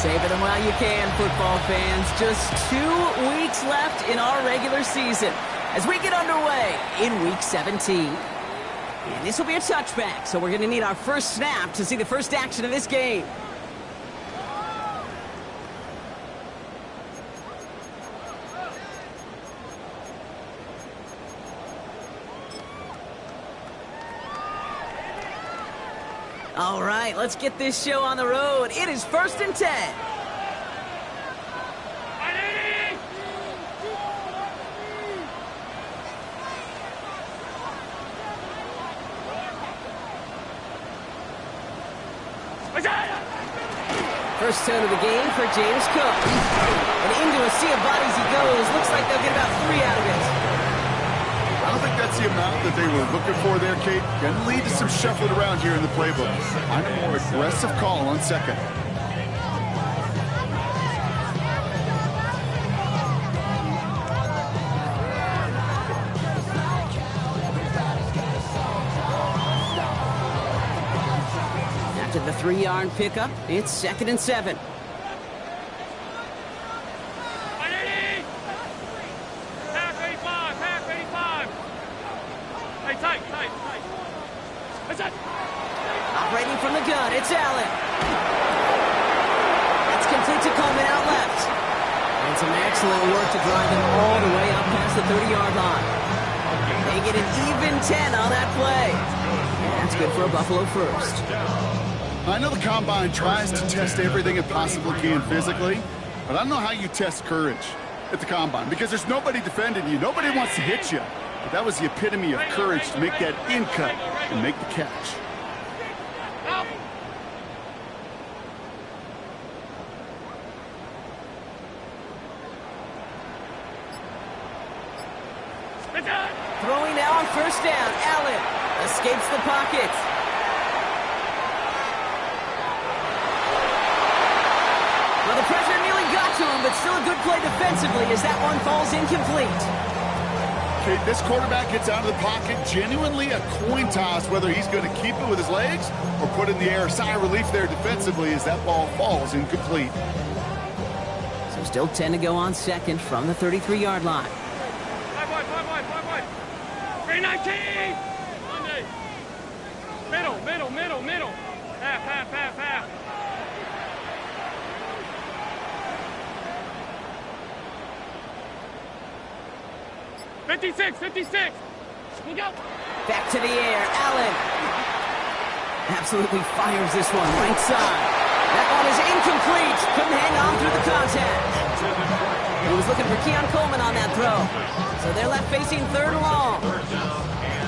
Savor them while you can, football fans. Just 2 weeks left in our regular season as we get underway in Week 17. And this will be a touchback, so we're going to need our first snap to see the first action of this game. All right, let's get this show on the road. It is 1st and 10. First turn of the game for James Cook. And into a sea of bodies he goes. Looks like they'll get about 3 out of it. I don't think that's the amount that they were looking for there, Kate. Going to lead to some shuffling around here in the playbook. I'm a more aggressive call on second. After the 3-yard pickup, it's 2nd and 7. Operating from the gun, it's Allen. That's complete to Coleman out left. And some excellent work to drive them all the way up past the 30-yard line. They get an even 10 on that play. And that's good for a Buffalo first. I know the Combine tries to test everything it possibly can physically, but I don't know how you test courage at the Combine because there's nobody defending you. Nobody wants to hit you. But that was the epitome of courage to make that in cut and make the catch. Throwing now on 1st down. Allen escapes the pocket. Well, the pressure nearly got to him, but still a good play defensively as that one falls incomplete. Okay, this quarterback gets out of the pocket, genuinely a coin toss whether he's going to keep it with his legs or put it in the air. Sigh of relief there defensively as that ball falls incomplete. So still 10 to go on second from the 33-yard line. 319! Monday. Middle. Half. 56. Look out. Back to the air. Allen absolutely fires this one right side. That one is incomplete. Couldn't hang on through the contact. He was looking for Keon Coleman on that throw. So they're left facing 3rd and long.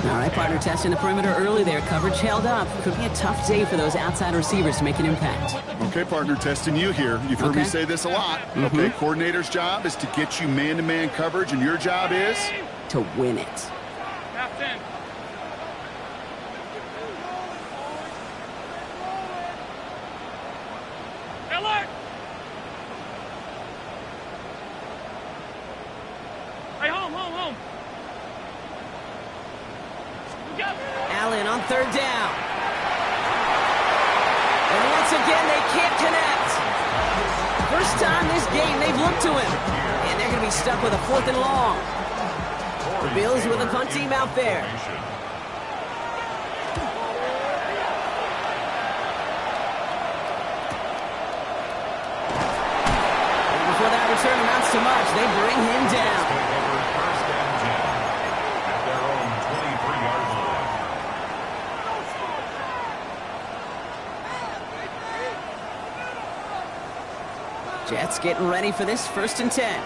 All right, partner, testing the perimeter early there. Coverage held up. Could be a tough day for those outside receivers to make an impact. Okay, partner, testing you here. You've heard me say this a lot. Okay, coordinator's job is to get you man-to-man coverage, and your job is? To win it. Half 10. Alert! Hey, home. Look out. Allen on 3rd down. And once again, they can't connect. First time this game they've looked to him. And they're going to be stuck with a 4th and long. The Bills with a punt team out there. And before that return amounts to much, they bring him down. Jets getting ready for this 1st and 10.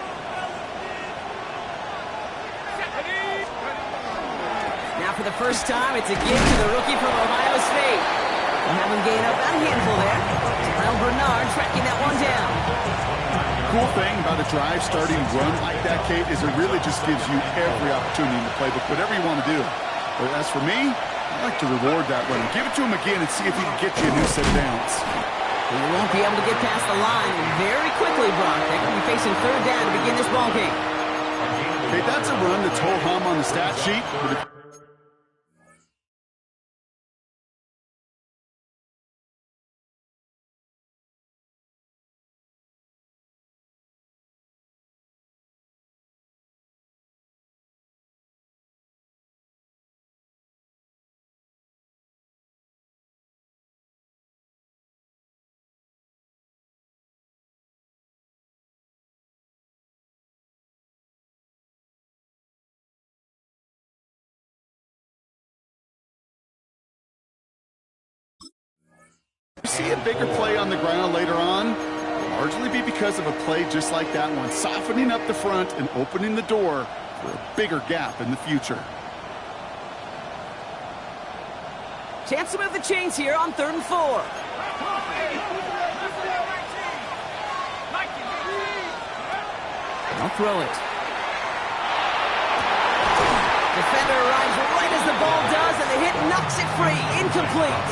For the first time, it's a gift to the rookie from Ohio State. We'll have him gain up a handful there. Terrell Bernard tracking that one down. Cool thing about a drive starting run like that, Kate, is it really just gives you every opportunity in the playbook, whatever you want to do. But as for me, I like to reward that run. Give it to him again and see if he can get you a new set of downs. He won't be able to get past the line very quickly, Brock. They're going to be facing 3rd down to begin this ball game. Okay, that's a run that's ho-hum on the stat sheet. See a bigger play on the ground later on, will largely be because of a play just like that one, softening up the front and opening the door for a bigger gap in the future. Chance to move the chains here on 3rd and 4. I'll throw it. Defender arrives right as the ball does, and the hit knocks it free. Incomplete.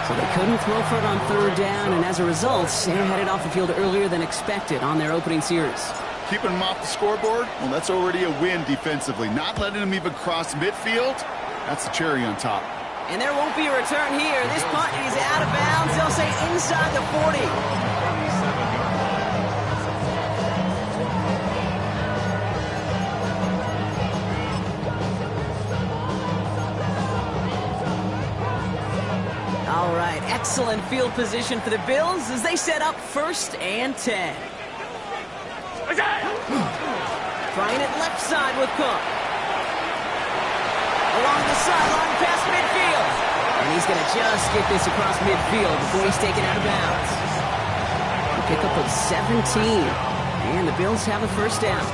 So they couldn't throw for it on 3rd down, and as a result, they're headed off the field earlier than expected on their opening series. Keeping them off the scoreboard? Well, that's already a win defensively. Not letting them even cross midfield, that's the cherry on top. And there won't be a return here. This punt is out of bounds. They'll say inside the 40. All right, excellent field position for the Bills as they set up 1st and 10. Trying it left side with Cook. Along the sideline past midfield. And he's going to just get this across midfield before he's taken out of bounds. A pickup of 17. And the Bills have a 1st down.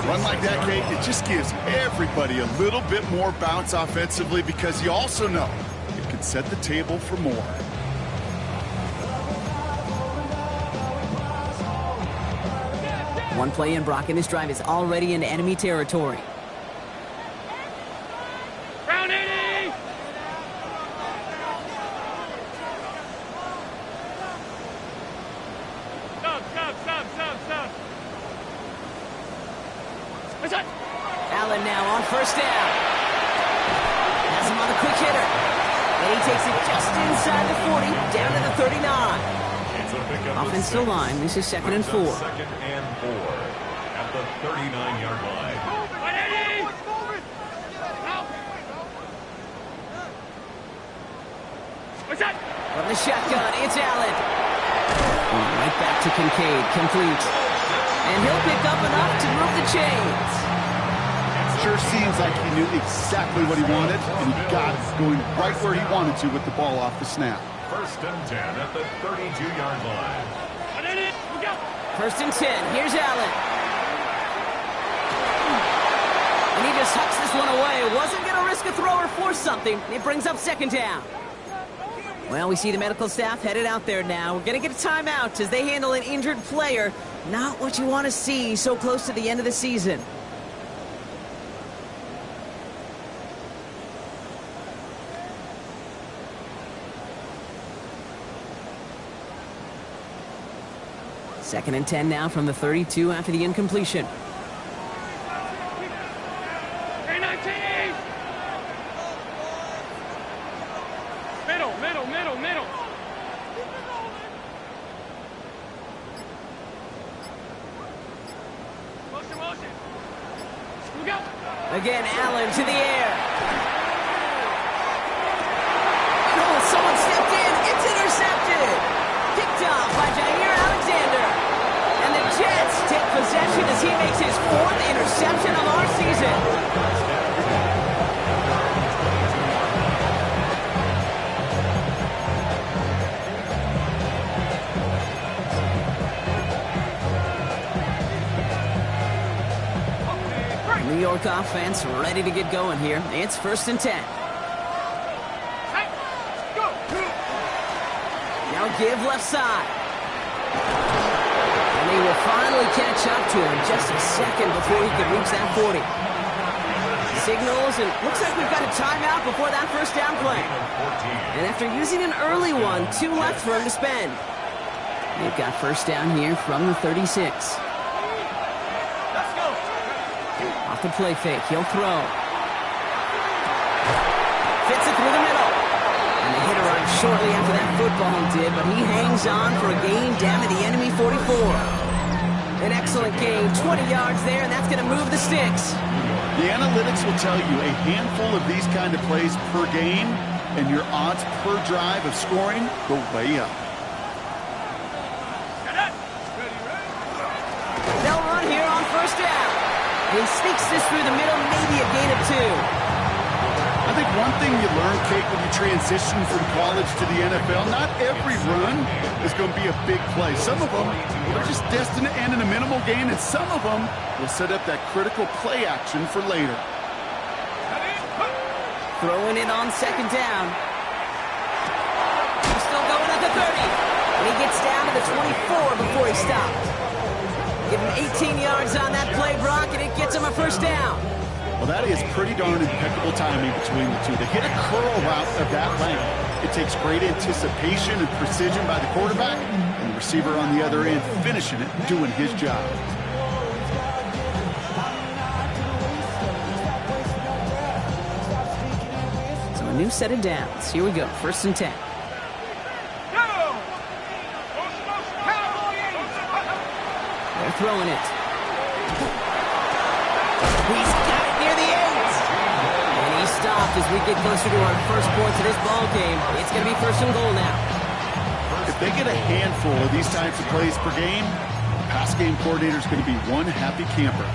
Run like that, Kate, it just gives everybody a little bit more bounce offensively because you also know it can set the table for more. One play in, Brock, and this drive is already into enemy territory. Round 80! Stop. What's that? Allen now on 1st down. Has him on the quick hitter. And he takes it just inside the 40, down to the 39. Offensive line, this is 2nd and 4. 2nd and 4 at the 39-yard line. What's that? From the shotgun, it's Allen. Right back to Kincaid, complete. And he'll pick up enough to move the chains. Sure seems like he knew exactly what he wanted, and he got it going right where he wanted to with the ball off the snap. 1st and 10 at the 32-yard line. 1st and 10, here's Allen. And he just hucks this one away. Wasn't going to risk a throw or force something. It brings up 2nd down. Well, we see the medical staff headed out there now. We're going to get a timeout as they handle an injured player. Not what you want to see so close to the end of the season. Second and 10 now from the 32 after the incompletion. Middle. Motion. We go. Again, Allen to the air. Oh, someone stepped in. It's intercepted. Picked off by Jair Alexander. And the Jets take possession as he makes his 4th interception of our season. New York offense ready to get going here. It's 1st and 10. Now give left side. And he will finally catch up to him just a second before he could reach that 40. Signals, and looks like we've got a timeout before that 1st down play. And after using an early one, 2 left for him to spend. They've got 1st down here from the 36. Off the play fake, he'll throw. Fits it through the middle. And the hit arrived shortly after that football did, but he hangs on for a gain down to the enemy 44. An excellent gain, 20 yards there, and that's going to move the sticks. The analytics will tell you a handful of these kind of plays per game, and your odds per drive of scoring go way up. They'll run here on 1st down. He sneaks this through the middle, maybe a gain of 2. I think one thing you learn, Kate, when you transition from college to the NFL, not every run is going to be a big play. Some of them are just destined to end in a minimal gain, and some of them will set up that critical play action for later. Throwing it on second down. He's still going at the 30. And he gets down to the 24 before he stopped. Give him 18 yards on that play, Brock, and it gets him a first down. Well, that is pretty darn impeccable timing between the two. To hit a curl route of that length, it takes great anticipation and precision by the quarterback, and the receiver on the other end finishing it, doing his job. So a new set of downs. Here we go, 1st and 10. They're throwing it. He's got it near the 8. And he stopped as we get closer to our first points of this ball game. It's going to be 1st and goal now. If they get a handful of these types of plays per game, the pass game coordinator is going to be one happy camper.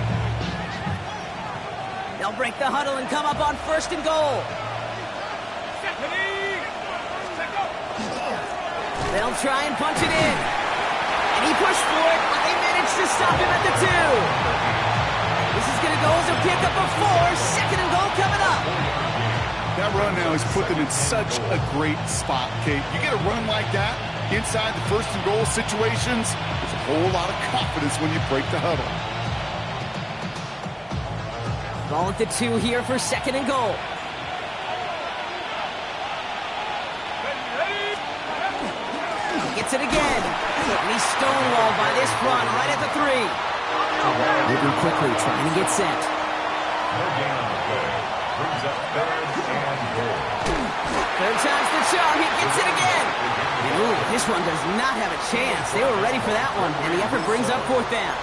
They'll break the huddle and come up on 1st and goal. They'll try and punch it in. And he pushed for it, but they managed to stop him at the 2. This is going to go as a pickup of 4. 2nd and goal coming up. That run now has put them in such a great spot, Kate. You get a run like that inside the 1st and goal situations, there's a whole lot of confidence when you break the huddle. Ball at the 2 here for 2nd and goal. Gets it again. And he's stonewalled by this run right at the 3. Moving quickly, trying to get set. No gain on the play. Brings up 3rd and goal. 3rd time's the charm. He gets it again. Ooh, this one does not have a chance. They were ready for that one, and the effort brings up 4th down.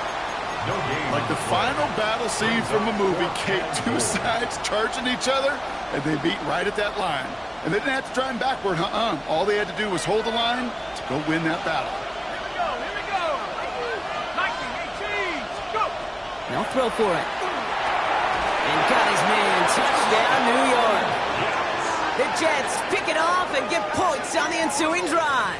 No gain. Like the final battle scene from a movie, Kate, 2 sides charging each other, and they meet right at that line. And they didn't have to drive him backward, All they had to do was hold the line to go win that battle. Here we go. 19, 18, go. They'll throw for it. And got his man. Touchdown, New York. The Jets pick it off and get points on the ensuing drive.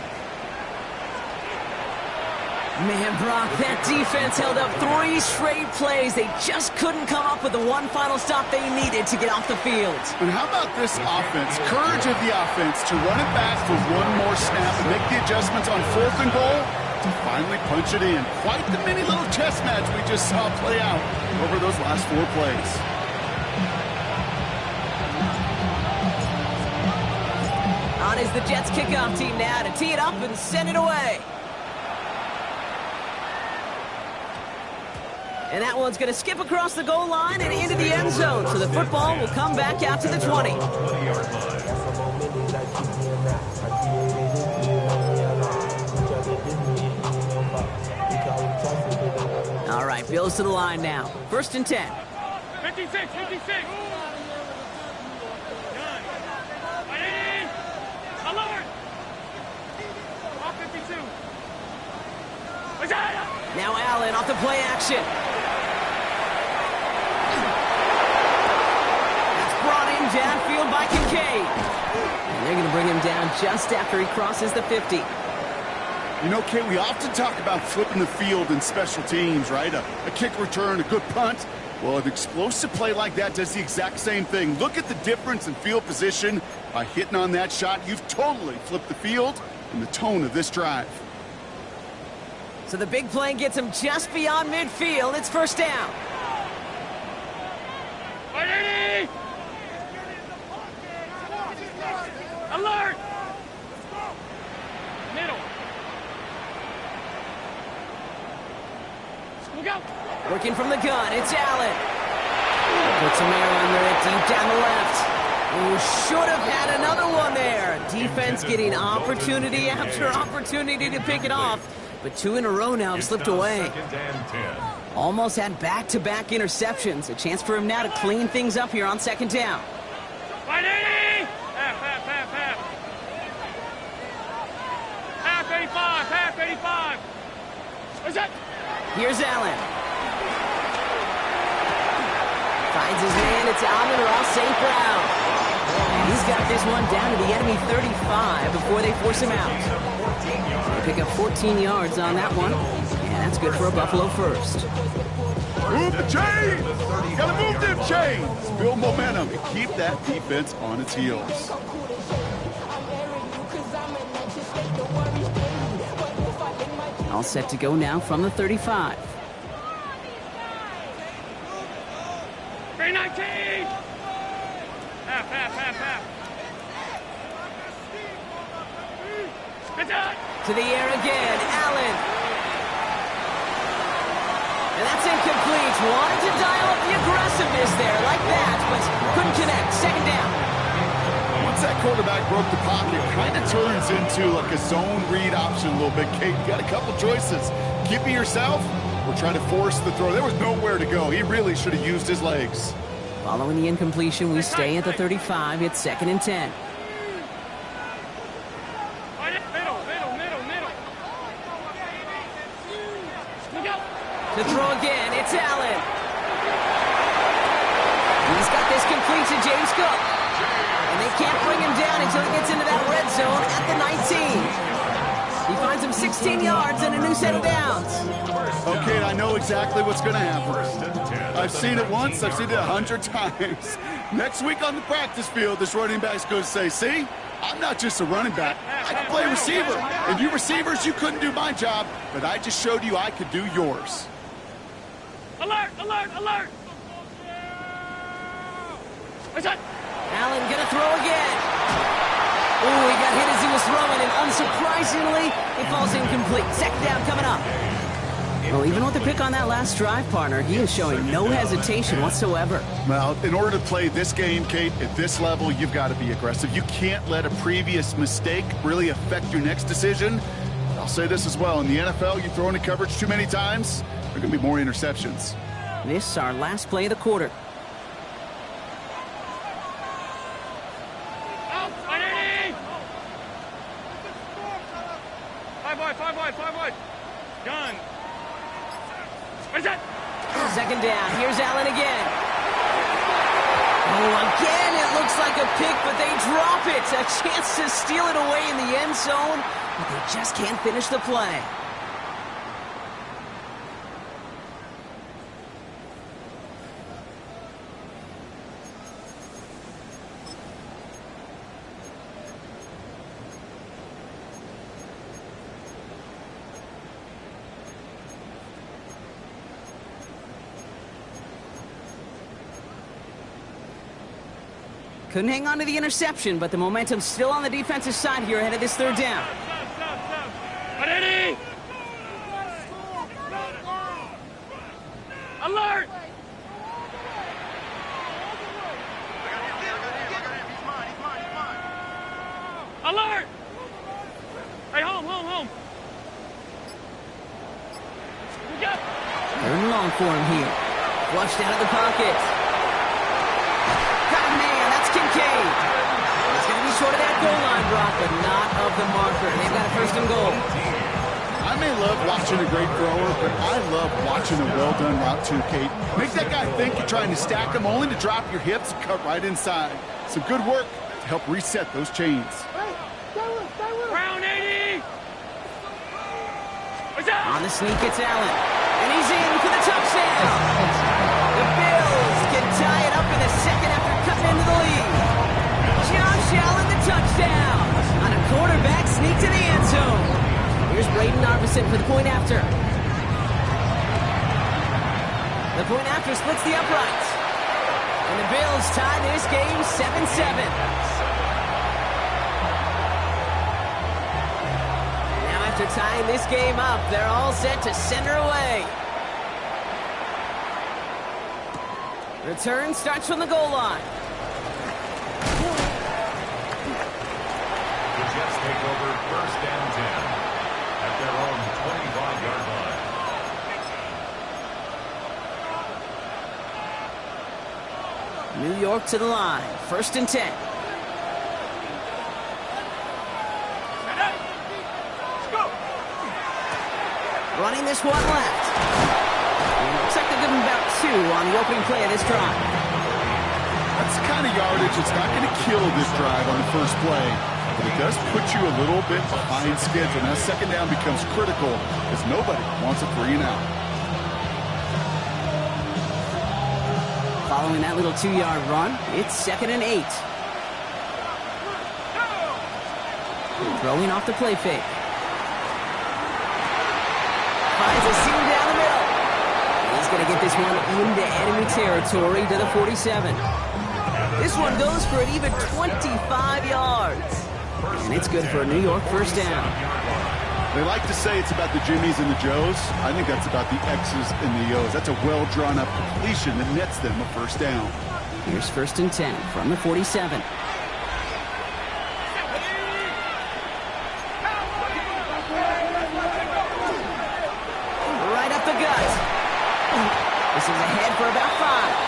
Man, Brock, that defense held up 3 straight plays. They just couldn't come up with the one final stop they needed to get off the field. And how about this offense? Courage of the offense to run it back for one more snap and make the adjustments on 4th and goal to finally punch it in. Quite the mini little chess match we just saw play out over those last 4 plays. On is the Jets kickoff team now to tee it up and send it away. And that one's going to skip across the goal line and into the end zone. So the football will come back out to the 20. All right, Bills to the line now. 1st and 10. 56, 56. Now Allen off the play action. That's brought in downfield by Kincaid. And they're going to bring him down just after he crosses the 50. You know, Kate, we often talk about flipping the field in special teams, right? A kick return, a good punt. Well, an explosive play like that does the exact same thing. Look at the difference in field position. By hitting on that shot, you've totally flipped the field and the tone of this drive. So the big play gets him just beyond midfield. It's 1st down. Alert! Middle. Look out! Working from the gun, it's Allen. Puts some air under it deep down the left. Who should have had another one there. Defense getting opportunity after opportunity to pick it off. But 2 in a row now have slipped away. Almost had back-to-back interceptions. A chance for him now to clean things up here on 2nd down. Half 85, half 85. What's that? Here's Allen. Finds his man. It's Amon-Ra St. Brown. And he's got this one down to the enemy 35 before they force him out. They pick up 14 yards on that one. And that's good for a Buffalo first. Move the chains! Gotta move them chains! Build momentum and keep that defense on its heels. All set to go now from the 35. 319! Half. Good shot! To the air again, Allen. And that's incomplete. Wanted to dial up the aggressiveness there like that, but couldn't connect. Second down. Once that quarterback broke the pocket, kind of turns into like a zone read option a little bit. Kate, you got a couple choices. Keep it yourself or try to force the throw. There was nowhere to go. He really should have used his legs. Following the incompletion, we stay at the 35. It's 2nd and 10. Middle. Look out! To throw again, it's Allen. He's got this complete to James Cook. And they can't bring him down until he gets into that red zone at the 19. He finds him 16 yards and a new set of downs. Okay, I know exactly what's going to happen. I've seen it once, I've seen it 100 times. Next week on the practice field, this running back's going to say, see, I'm not just a running back, I can play receiver. And you receivers, you couldn't do my job, but I just showed you I could do yours. Alert! What's that? Allen gonna throw again. Ooh, he got hit as he was throwing, and unsurprisingly, it falls incomplete. Second down coming up. Well, even with the pick on that last drive, partner, he is showing no hesitation whatsoever. Well, in order to play this game, Kate, at this level, you've got to be aggressive. You can't let a previous mistake really affect your next decision. I'll say this as well. In the NFL, you throw into coverage too many times, there are going to be more interceptions. This is our last play of the quarter. Five wide. Done. Where's that? Second down. Here's Allen again. Oh, again, it looks like a pick, but they drop it. A chance to steal it away in the end zone, but they just can't finish the play. Couldn't hang on to the interception, but the momentum's still on the defensive side here ahead of this third down. Stop. Ready? Alert! Alert! Hey, home. We got. Third and long for him here. Flushed out of the pocket. Kincaid. He's going to be short of that goal line, Brock, but not of the marker. They've got a first and goal. I may love watching a great thrower, but I love watching a well-done route too, Kate. Make that guy think you're trying to stack him, only to drop your hips and cut right inside. Some good work to help reset those chains. Brown 80! On the sneak, it's Allen. And he's in for the touchdown. The Bills can tie it up in the second after cutting into the lead. Josh Allen, the touchdown. On a quarterback sneak to the end zone. Here's Braden Narvison for the point after. The point after splits the uprights. And the Bills tie this game 7-7. After tying this game up, they're all set to center away. Return starts from the goal line. The Jets take over first and 10 at their own 25-yard line. New York to the line. First and 10. Running this one left. It looks like they'll give him about 2 on the opening play of this drive. That's the kind of yardage that's not going to kill this drive on the first play, but it does put you a little bit behind schedule. Now, second down becomes critical because nobody wants a 3 and out. Following that little 2-yard run, it's 2nd and 8. Throwing off the play fake. Finds a seam down the middle. He's going to get this one into enemy territory to the 47. This one goes for an even 25 yards. And it's good for a New York first down. They like to say it's about the Jimmies and the Joes. I think that's about the X's and the O's. That's a well-drawn-up completion that nets them a first down. Here's 1st and 10 from the 47. Right up the gut. This is ahead for about 5.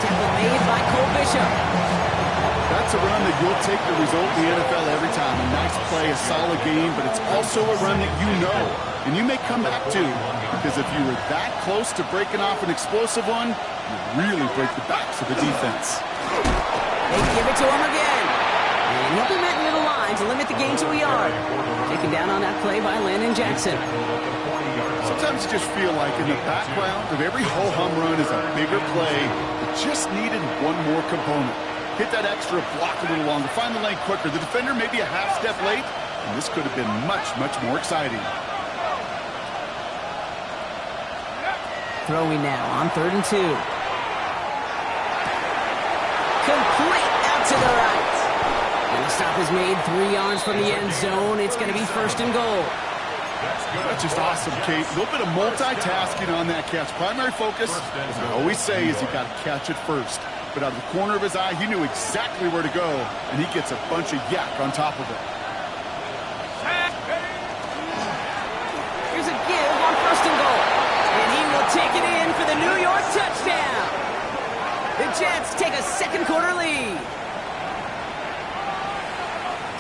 Tackle made by Cole Bishop. That's a run that you'll take the result in the NFL every time. A nice play, a solid game, but it's also a run that you know and you may come back to, because if you were that close to breaking off an explosive one, you really break the backs of the defense. They give it to him again. And he'll be met near the line to limit the gain to a yard. Taken down on that play by Landon Jackson. Sometimes you just feel like in the background of every ho-hum run is a bigger play that just needed one more component. Hit that extra block a little longer, find the lane quicker. The defender may be a half step late, and this could have been much, much more exciting. Throwing now on 3rd and 2. Complete out to the right. And the stop is made 3 yards from the end zone. It's going to be 1st and goal. That's just awesome, Kate. A little bit of multitasking on that catch. Primary focus, as I always say, is you got to catch it first. But out of the corner of his eye, he knew exactly where to go, and he gets a bunch of yak on top of it. Here's a give on 1st and goal. And he will take it in for the New York touchdown. The Jets take a second-quarter lead.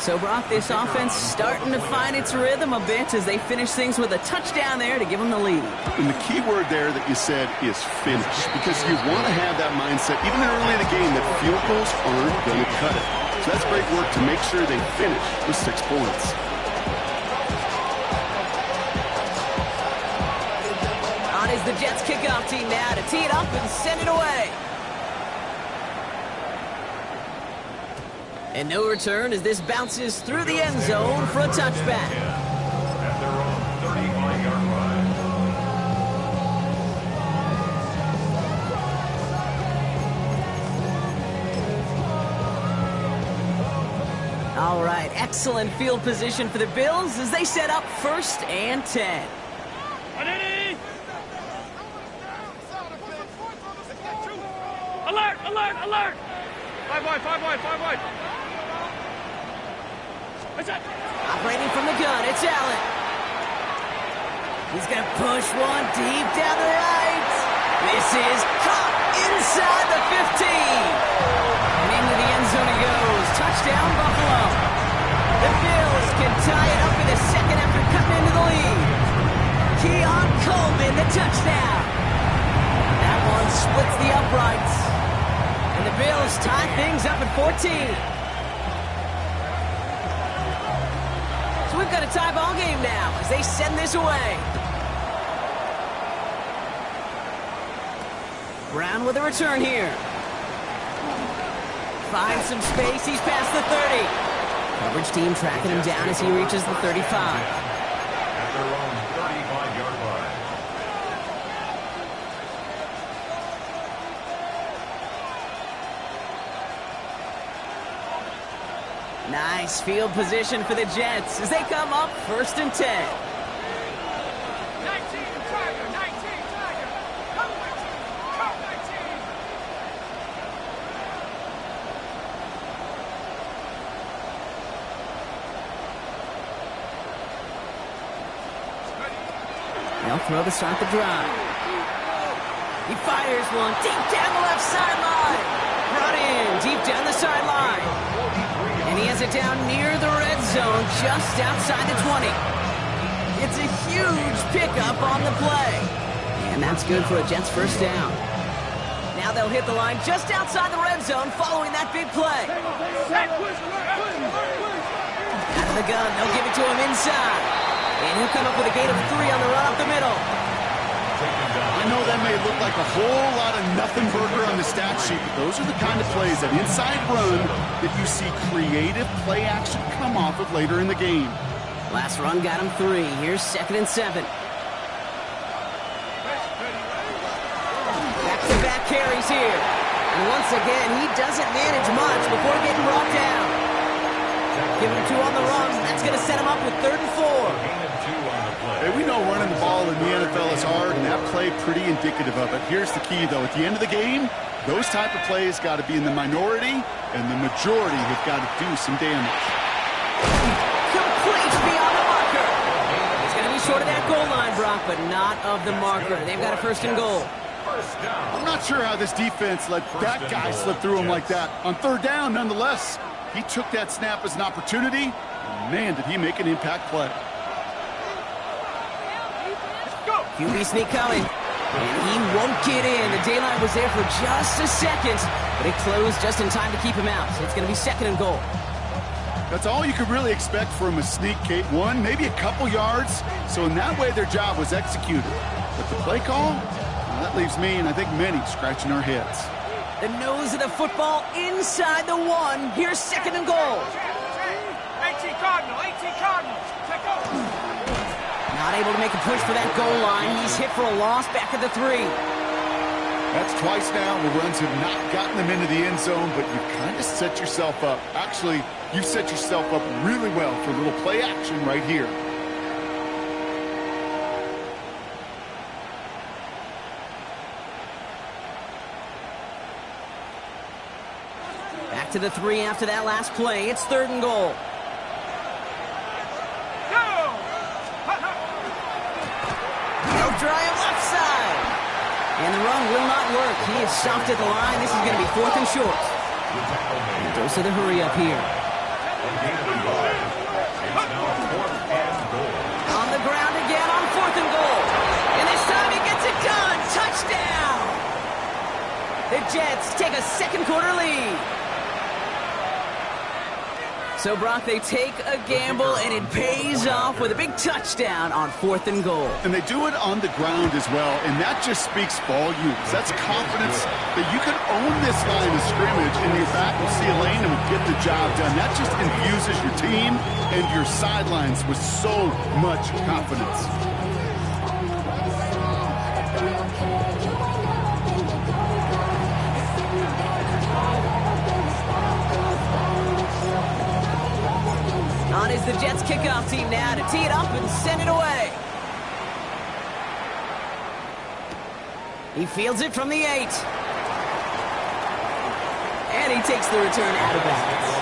So, Brock, this offense starting to find its rhythm a bit as they finish things with a touchdown there to give them the lead. And the key word there that you said is finish, because you want to have that mindset, even early in the game, that field goals aren't going to cut it. So that's great work to make sure they finish with 6 points. On is the Jets kickoff team now to tee it up and send it away. And no return as this bounces through the end zone for a touchback. At their own 35-yard line. All right, excellent field position for the Bills as they set up 1st and 10. Alert, alert, alert! 5 wide, 5 wide, 5 wide. Operating from the gun, it's Allen. He's going to push one deep down the right. This is caught inside the 15. And into the end zone he goes. Touchdown, Buffalo. The Bills can tie it up in a second after cutting into the lead. Keon Coleman, the touchdown. That one splits the uprights. And the Bills tie things up at 14. So we've got a tie ball game now as they send this away. Brown with a return here. Finds some space. He's past the 30. Coverage team tracking him down as he reaches the 35. At their own 35-yard line. Nice field position for the Jets as they come up 1st and 10. 19, Tiger, 19, Tiger. Come 19. They'll throw to start the drive. He fires one deep down the left sideline. Brought in deep down the sideline. And he has it down near the red zone, just outside the 20. It's a huge pickup on the play. And that's good for a Jets first down. Now Now they'll hit the line just outside the red zone following that big play. Out of the gun, they'll give it to him inside. And he'll come up with a gain of 3 on the run up the middle. I know that may look like a whole lot of nothing burger on the stat sheet, but those are the kind of plays, that inside run, that you see creative play action come off of later in the game. Last run got him 3. Here's 2nd and 7. Back-to-back carries here. And once again, he doesn't manage much before getting brought down. Give him 2 on the run. That's going to set him up with 3rd and 4. Hey, we know running the ball in the NFL is hard, and that play pretty indicative of it. Here's the key, though. At the end of the game, those type of plays got to be in the minority, and the majority have got to do some damage. Complete beyond the marker. He's going to be short of that goal line, Brock, but not of the marker. They've got a 1st and goal. I'm not sure how this defense let that guy slip through him like that. On 3rd down, nonetheless, he took that snap as an opportunity, and man, did he make an impact play. QB sneak coming, and he won't get in. The daylight was there for just a second, but it closed just in time to keep him out. So it's going to be 2nd and goal. That's all you could really expect from a sneak, Kate. 1, maybe a couple yards. So in that way, their job was executed. But the play call, well, that leaves me, and I think many, scratching our heads. The nose of the football inside the 1. Here's 2nd and goal. 18 Cardinals. Take over. Not able to make a push for that goal line. He's hit for a loss back at the 3. That's twice now where runs have not gotten them into the end zone, but you kind of set yourself up. Actually, you've set yourself up really well for a little play action right here. Back to the 3 after that last play. It's 3rd and goal. Dry him left side. And the run will not work. He is stopped at the line. This is going to be 4th and short. Dose of the hurry up here. On the ground again on 4th and goal. And this time he gets it done. Touchdown. The Jets take a 2nd quarter lead. So, Brock, they take a gamble, and it pays off with a big touchdown on 4th and goal. And they do it on the ground as well, and that just speaks volumes. That's confidence that you can own this line of scrimmage, and your back will see a lane and will get the job done. That just infuses your team and your sidelines with so much confidence. On is the Jets kickoff team now to tee it up and send it away. He fields it from the 8. And he takes the return out of bounds.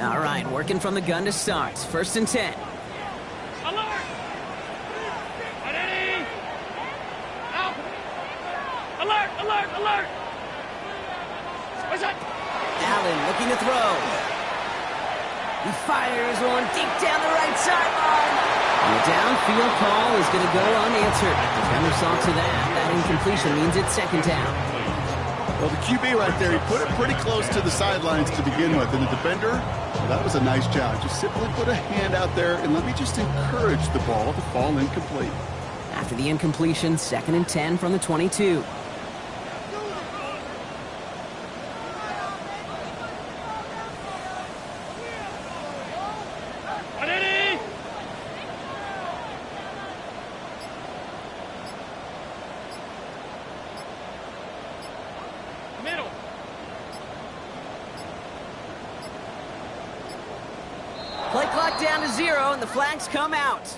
All right, working from the gun to start. 1st and 10. Alert! Ready? Out! Alert! What's that? Allen looking to throw. He fires one deep down the right sideline. And the downfield call is going to go unanswered. Defender saw to that. That incompletion means it's 2nd down. Well, the QB right there, he put it pretty close to the sidelines to begin with. And the defender, well, that was a nice job. Just simply put a hand out there and let me just encourage the ball to fall incomplete. After the incompletion, 2nd and 10 from the 22. Ready? Middle. Play clock down to 0, and the flags come out.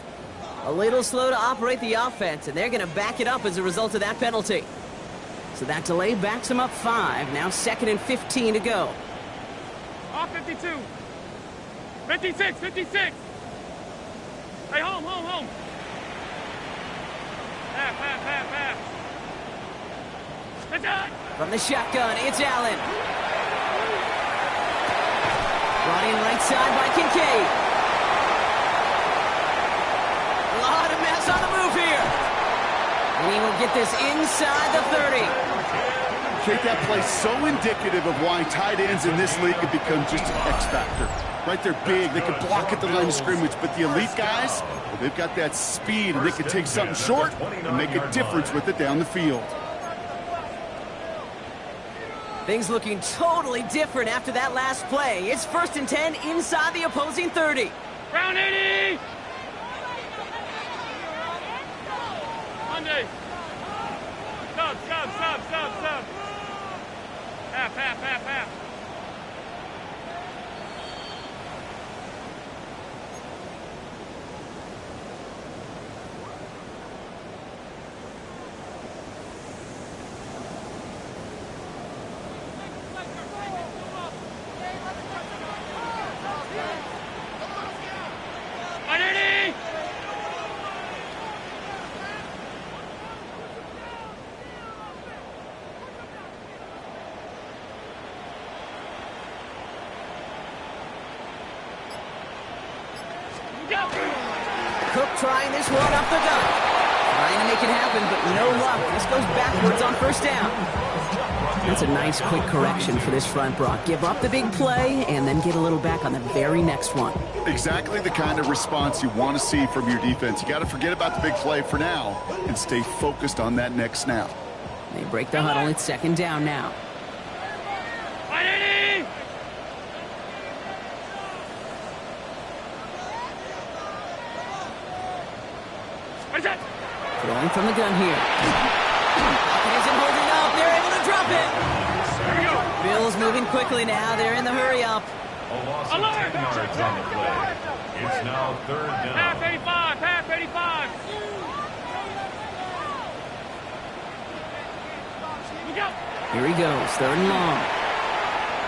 A little slow to operate the offense, and they're going to back it up as a result of that penalty. So that delay backs them up 5. Now 2nd and 15 to go. Off 52. 56. Hey, home. What's that? From the shotgun, it's Allen. Brought in right side by Kincaid. A lot of mess on the move here. And he will get this inside the 30. Jake, that play so indicative of why tight ends in this league have become just an X factor. Right, they're big, they can block at the line of scrimmage, but the elite guys, well, they've got that speed, and they can take something short and make a difference with it down the field. Things looking totally different after that last play. It's 1st and 10 inside the opposing 30. Round 80! Monday. Sub. Half. Cook trying this one up the gut. Trying to make it happen, but no luck. This goes backwards on 1st down. That's a nice quick correction for this front, Brock. Give up the big play and then get a little back on the very next one. Exactly the kind of response you want to see from your defense. You got to forget about the big play for now and stay focused on that next snap. They break the huddle. It's 2nd down now. Throwing from the gun here. Pocket isn't holding up. They're able to drop it. Bills moving quickly now. They're in the hurry up. A loss of 10 yards on the play. It's now 3rd down. Half 85. Here he goes, 3rd and long.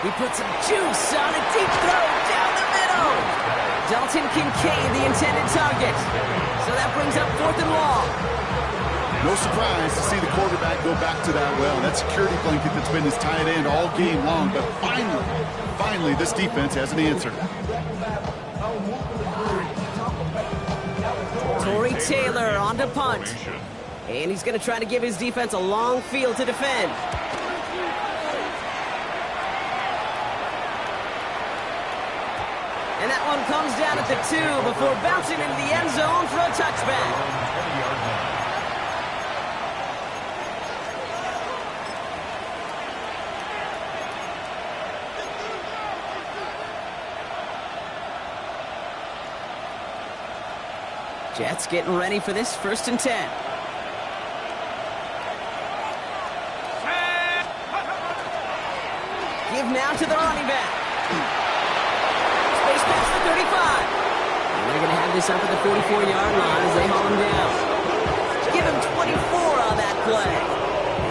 He puts some juice on a deep throw down the middle. Dalton Kincaid, the intended target. So that brings up 4th and long. No surprise to see the quarterback go back to that well. That security blanket that's been his tight end all game long. But finally, this defense has an answer. Torrey Taylor on to punt. And he's going to try to give his defense a long field to defend. And that one comes down at the 2 before bouncing into the end zone for a touchback. Jets getting ready for this 1st and 10. Give now to the running back. Space past the 35. And they're going to have this up at the 44-yard line as they haul him down. Give him 24 on that play.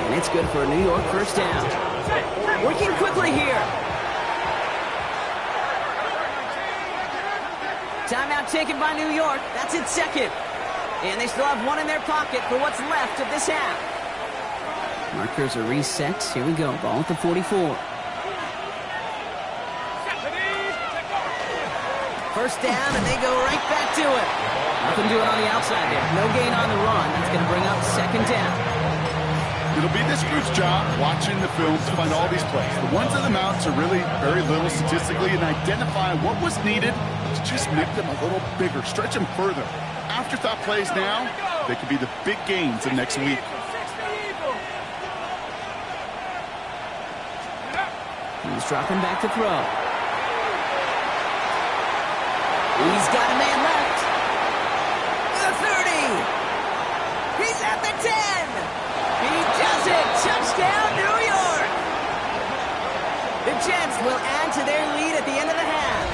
And it's good for a New York 1st down. Working quickly here. Timeout taken by New York. That's its 2nd. And they still have one in their pocket for what's left of this half. Markers are reset. Here we go. Ball at the 44. 1st down, and they go right back to it. Nothing doing on the outside there. No gain on the run. That's going to bring up 2nd down. It'll be this group's job watching the film to find all these plays. The ones in the mountains are really very little statistically and identify what was needed to just make them a little bigger, stretch them further. Afterthought plays now, they could be the big gains of next week. He's dropping back to throw. He's got a man left. The 30. He's at the 10. He does it. Touchdown, New York. The Jets will add to their lead at the end of the half.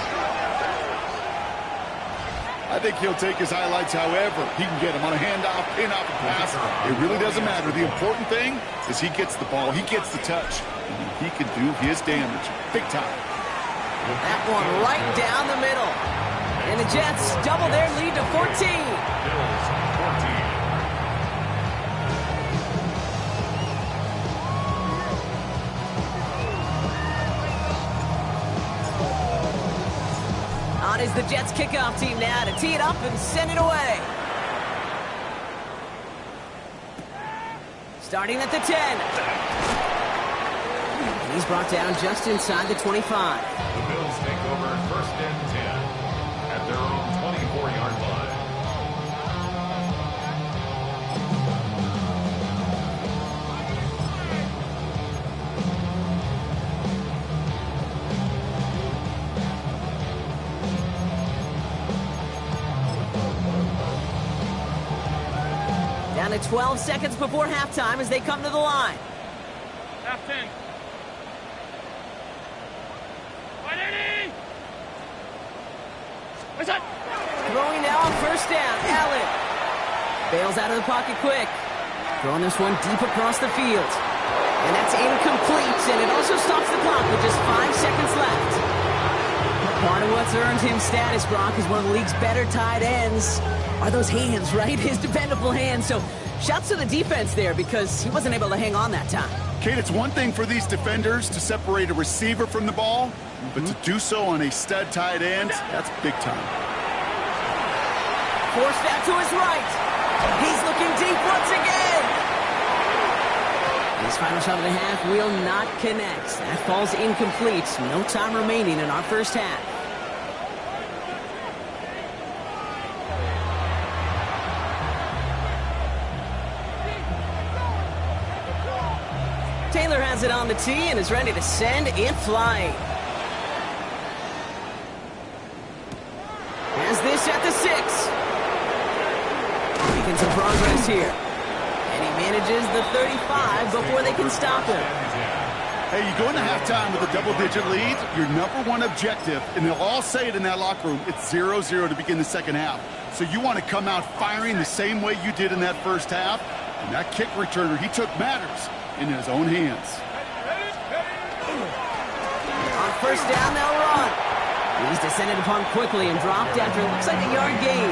I think he'll take his highlights however he can get them on a handoff, pin-off, and pass. It really doesn't matter. The important thing is he gets the ball, he gets the touch, and he can do his damage big time. That one right down the middle. And the Jets double their lead to 14. Bills 14. is the Jets kickoff team now to tee it up and send it away. Starting at the 10. He's brought down just inside the 25. The Bills take over first and 10 at their own 24-yard line. Down to 12 seconds before halftime as they come to the line. Half 10. 180! What's that? Throwing now on first down. Allen bails out of the pocket quick. Throwing this one deep across the field. And that's incomplete, and it also stops the clock with just 5 seconds left. Part of what's earned him status, Brock, is one of the league's better tight ends. Are those hands, right? His dependable hands. So shouts to the defense there because he wasn't able to hang on that time. Kate, it's one thing for these defenders to separate a receiver from the ball, but to do so on a stud tight end, that's big time. Forced out to his right. He's looking deep once again. His final shot of the half will not connect. That falls incomplete. No time remaining in our first half. Taylor has it on the tee and is ready to send it flying. Has this at the 6. Making some progress here. And he manages the 35 before they can stop him. Hey, you go into halftime with a double-digit lead, your number one objective, and they'll all say it in that locker room, it's 0-0 to begin the second half. So you want to come out firing the same way you did in that first half. And that kick returner, he took matters in his own hands. On first down, they'll run. He's descended upon quickly and dropped after it looks like a yard gain.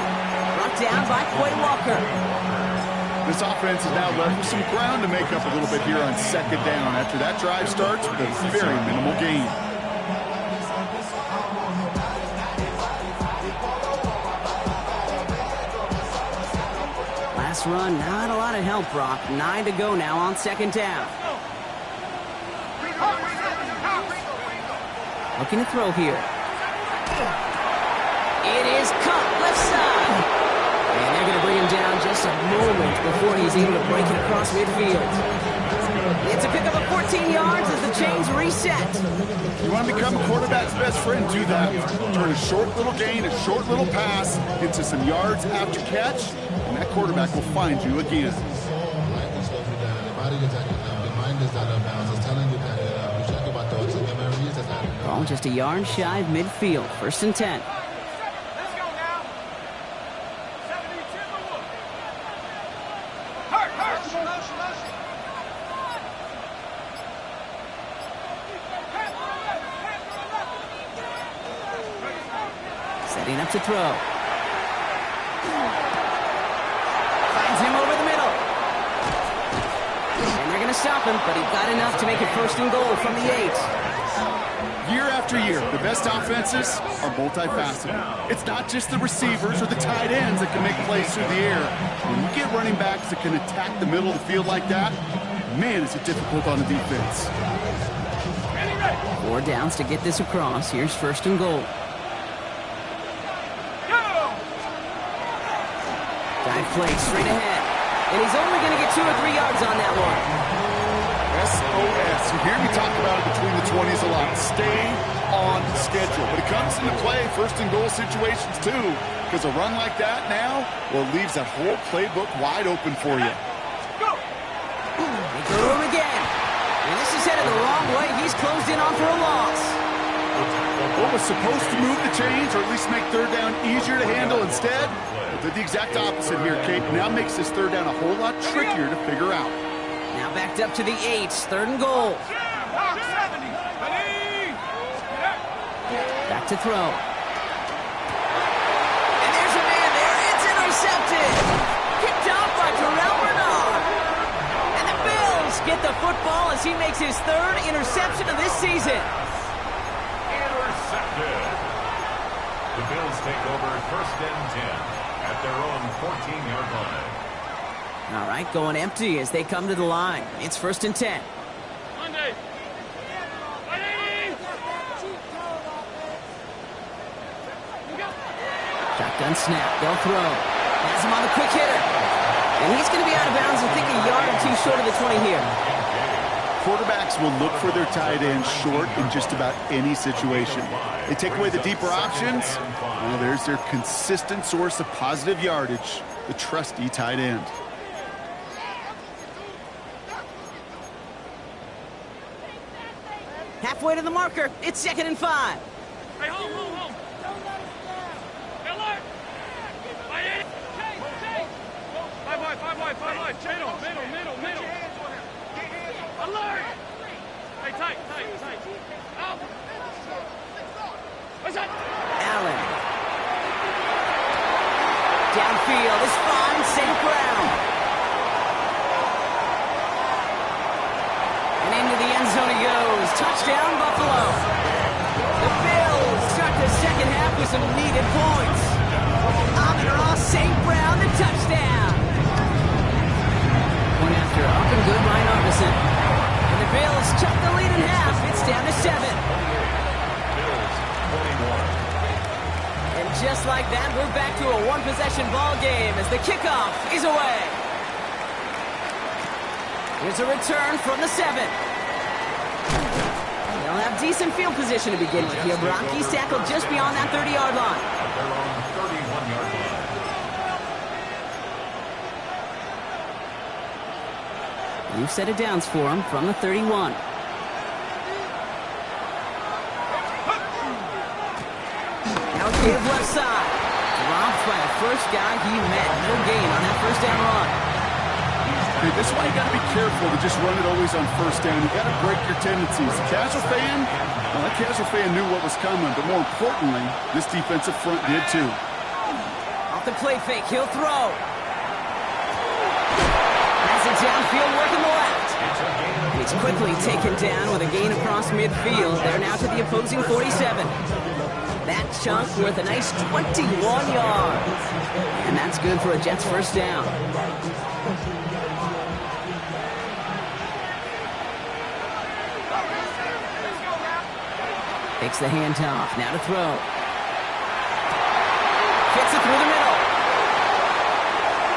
Brought down by Quay Walker. This offense is now left with some ground to make up a little bit here on second down after that drive starts with a very minimal gain. Last run, not a lot of help, Brock. 9 to go now on second down. Looking to throw here. It is caught left side. And they're going to bring him down just a moment before he's able to break it across midfield. It's a pickup of 14 yards as the chains reset. You want to become a quarterback's best friend, do that. Turn a short little gain, a short little pass into some yards after catch, and that quarterback will find you again. Ball just a yard shy of midfield. First and 10. Let's go now. 72 Hurt. Setting up to throw. Finds him over the middle. And they're going to stop him, but he got enough to make it first and goal from the 8. Year after year, the best offenses are multifaceted. It's not just the receivers or the tight ends that can make plays through the air. When you get running backs that can attack the middle of the field like that, man, is it difficult on the defense. 4 downs to get this across. Here's first and goal. Dive play straight ahead. And he's only going to get 2 or 3 yards on that one. SOS. You hear me talk about it between the 20s a lot. Stay on schedule. But it comes into play first and goal situations too. Because a run like that now, well, leaves that whole playbook wide open for you. They go to him again. And this is headed the wrong way. He's closed in on for a loss. What was supposed to move the chains or at least make third down easier to handle instead, did the exact opposite here, Kate. Now makes this third down a whole lot trickier to figure out. Now backed up to the 8. Third and goal. Back to throw. And there's a man there. It's intercepted. Kicked off by Terrell Bernard. And the Bills get the football as he makes his 3rd interception of this season. Intercepted. The Bills take over first and 10 at their own 14-yard line. All right, going empty as they come to the line. It's first and 10. Monday. 180. Shotgun snap. They'll throw. Has him on the quick hitter. And he's going to be out of bounds, I think, a yard or two short of the 20 here. Quarterbacks will look for their tight end short in just about any situation. They take away the deeper options. Well, there's their consistent source of positive yardage, the trusty tight end. Halfway to the marker. It's second and 5. Hey, home. Hey, alert. 180. Five wide. Middle. Alert. Hey, tight. Out. What's that? Allen. Downfield is fine. St. Brown. And into the end zone he goes. Touchdown, Buffalo. The Bills start the second half with some needed points. Amon-Ra St. Brown, the touchdown. One after up and good by Arbison. And the Bills chuck the lead in half. It's down to 7. Bills 21. And just like that, we're back to a one-possession ball game as the kickoff is away. Here's a return from the 7. They'll have decent field position to begin with here. Broncos tackled just beyond that 30-yard line. At their own 31-yard line. New set of downs for him from the 31. Now give left side. Dropped by the first guy he met. No gain on that first down run. Okay, this is why you got to be careful to just run it always on first down. You got to break your tendencies. The casual fan, well, that casual fan knew what was coming, but more importantly, this defensive front did too. Off the play fake, he'll throw. Pass it downfield, working the left. It's quickly taken down with a gain across midfield. They're now to the opposing 47. That chunk worth a nice 21 yards. And that's good for a Jets first down. Takes the handoff. Now to throw. Gets it through the middle.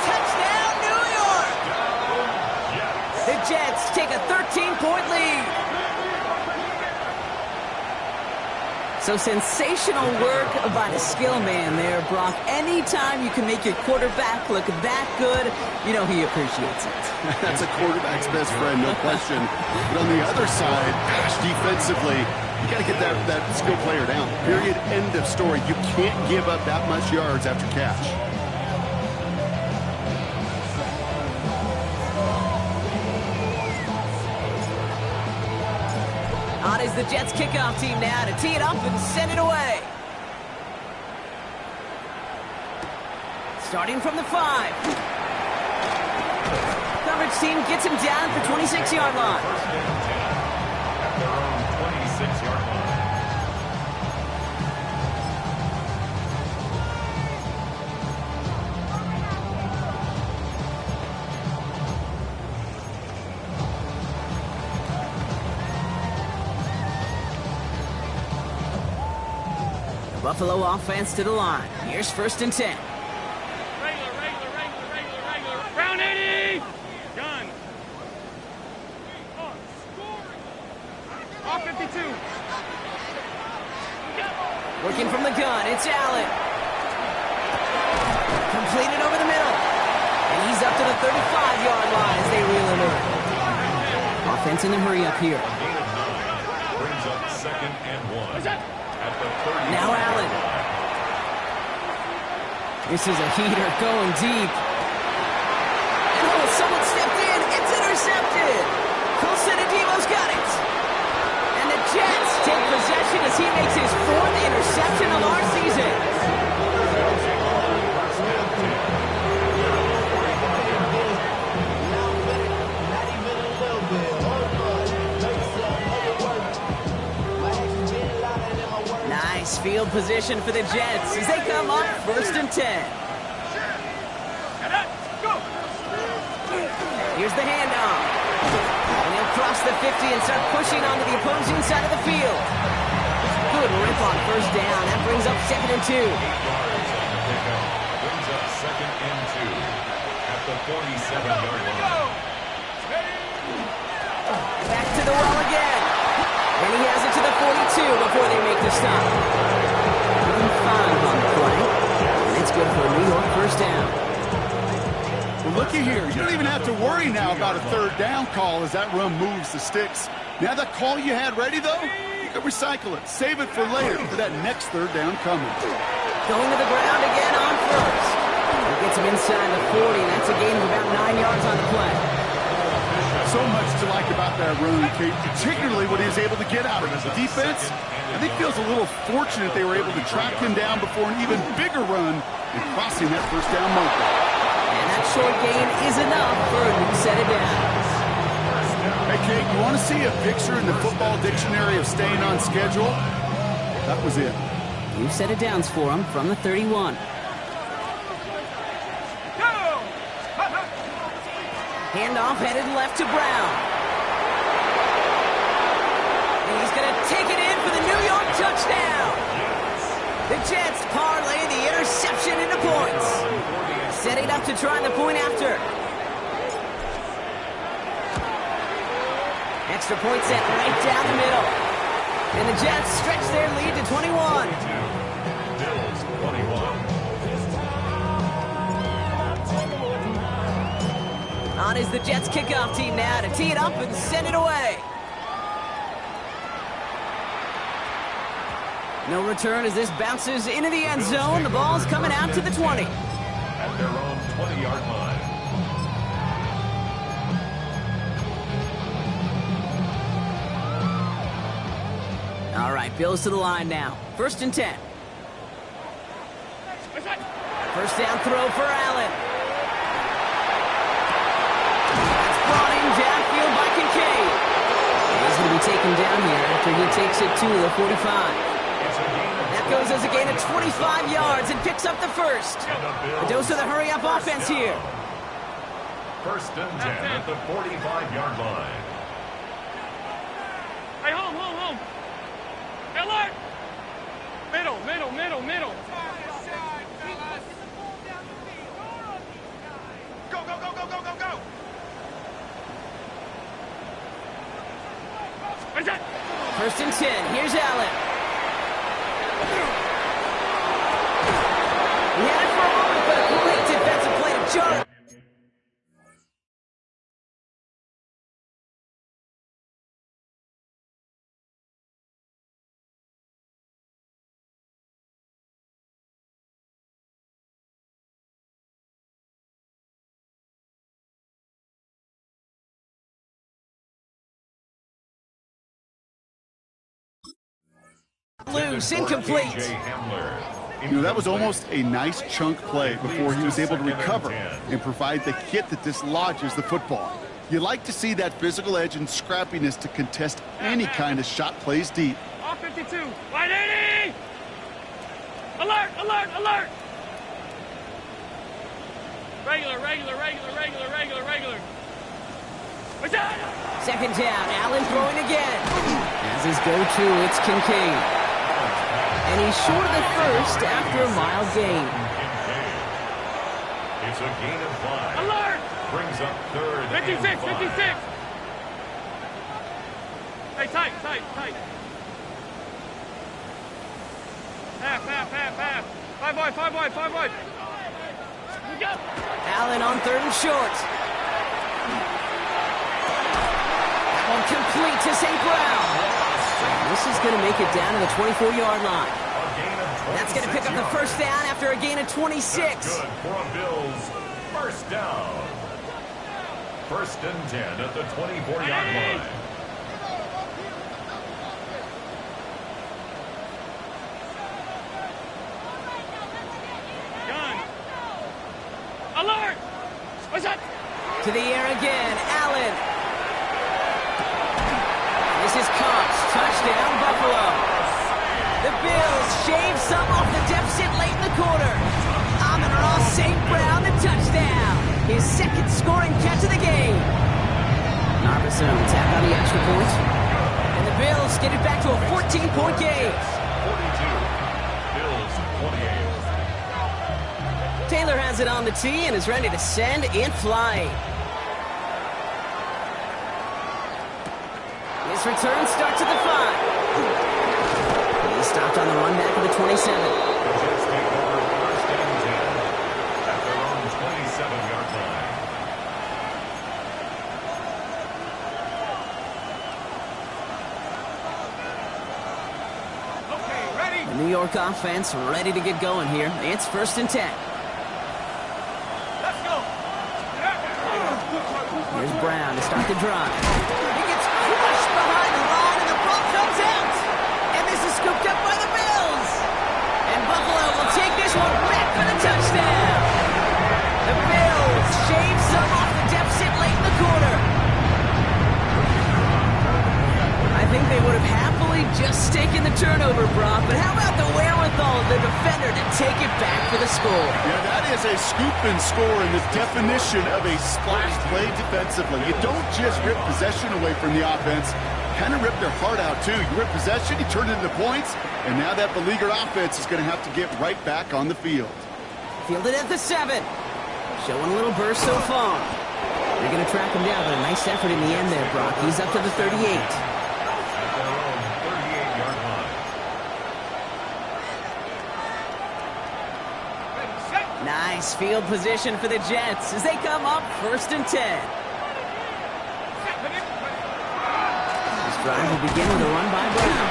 Touchdown, New York! The Jets take a 13-point lead. So sensational work by the skill man there, Brock. Anytime you can make your quarterback look that good, you know he appreciates it. That's a quarterback's best friend, no question. But on the other side, gosh, defensively, you got to get that skill player down. Period. End of story. You can't give up that much yards after catch. On is the Jets kickoff team now to tee it up and send it away. Starting from the 5. Coverage team gets him down at the 26-yard line. First and 10 at their own 26-yard line. Buffalo offense to the line. Here's first and 10. Regular. Round 80. Gun. All 52. Working from the gun, it's Allen. Completed over the middle. And he's up to the 35-yard line as they reel it in. Offense in a hurry up here. A gain of 9 brings up second and 1. At the 30. Now Allen. This is a heater going deep. And oh, someone stepped in. It's intercepted. Colson Adebo's got it. And the Jets take possession as he makes his 4th interception of our season. Nice field position for the Jets as they come up 1st and 10. Here's the handoff. And he'll cross the 50 and start pushing onto the opposing side of the field. Good rip on 1st down. That brings up 2nd and 2. 8 yards on the pickup. Brings up 2nd and 2 at the 47-yard line. Back to the well again. And he has it to the 42 before they make the stop. 5 on the play. And it's good for a New York 1st down. Well, looky here. You don't even have to worry now about a 3rd down call as that run moves the sticks. Now that call you had ready, though, you can recycle it. Save it for later for that next 3rd down coming. Going to the ground again on 1st. He gets him inside the 40. That's a gain of about 9 yards on the play. So much to like about that run, Kate, particularly what he was able to get out of it. The defense, I think, feels a little fortunate they were able to track him down before an even bigger run and crossing that 1st down marker. And that short gain is enough for a new set of downs. Hey, Kate, you want to see a picture in the football dictionary of staying on schedule? That was it. New set of downs for him from the 31. Handoff headed left to Brown. And he's going to take it in for the New York touchdown. The Jets parlay the interception into points. Setting up to try the point after. Extra point set right down the middle. And the Jets stretch their lead to 21. Bills 21. On is the Jets kickoff team now to tee it up and send it away. No return as this bounces into the end zone. The ball's coming out to the 20. At their own 20-yard line. All right, Bills to the line now. 1st and 10. 1st down throw for Allen. Brought in downfield by Kincaid. He's going to be taken down here after he takes it to the 45. That goes as a gain of 25 yards and picks up the 1st. A dose of the hurry-up offense here. 1st and 10 at the 45-yard line. Hey, home. Alert! Middle. Go! 1st and 10. Here's Allen. He had it for a moment, but a great defensive play to jar. Loose, incomplete. You know, that was almost a nice chunk play before he was able to recover and provide the hit that dislodges the football. You like to see that physical edge and scrappiness to contest any kind of shot plays deep. Off 52. Wide 80! Alert! Regular. What's that? 2nd down, Allen throwing again. As his go-to, it's Kincaid. And he's short of the 1st after a mild gain. It's a gain of 5. Alert! Brings up 3rd 56. and 5. Hey, tight. Half. 5 wide. We go. Allen on 3rd and short. That one complete to St. Brown. This is going to make it down to the 24-yard line. That's going to pick up the 1st down after a gain of 26. That's good for a Bills 1st down. 1st and 10 at the 24-yard line. Gun. Alert! What's that? To the air again, Allen. This is Cox. Touchdown, Buffalo. The Bills shake some off the deficit late in the quarter. Amon-Ra St. Brown, the touchdown. His second scoring catch of the game. Harbison tap on the extra point. And the Bills get it back to a 14-point game. 42. Bills 28. Taylor has it on the tee and is ready to send in flight. His return starts at the 5. He stopped on the run back of the 27. The Jets take over first and 10 at their own 27-yard line. Okay, ready? The New York offense ready to get going here. It's first and 10. Let's go. Here's Brown to start the drive. He gets crushed behind the line and the ball comes out. And this is scooped up by the Bills. And Buffalo will take this one back for the touchdown. The Bills shave some off the deficit late in the quarter. I think they would have happily just taken the turnover, Brock, but how about the wherewithal of the defender to take it back for the score? Yeah, that is a scoop and score in the definition of a splash play defensively. You don't just rip possession away from the offense, kind of rip their heart out too. You rip possession, you turn it into points, and now that beleaguered offense is going to have to get right back on the field. Fielded at the 7. Showing a little burst so far. They're going to track him down, but a nice effort in the end there, Brock. He's up to the 38. At their own 38-yard line. Nice field position for the Jets as they come up first and 10. This drive will begin with a run by Brown.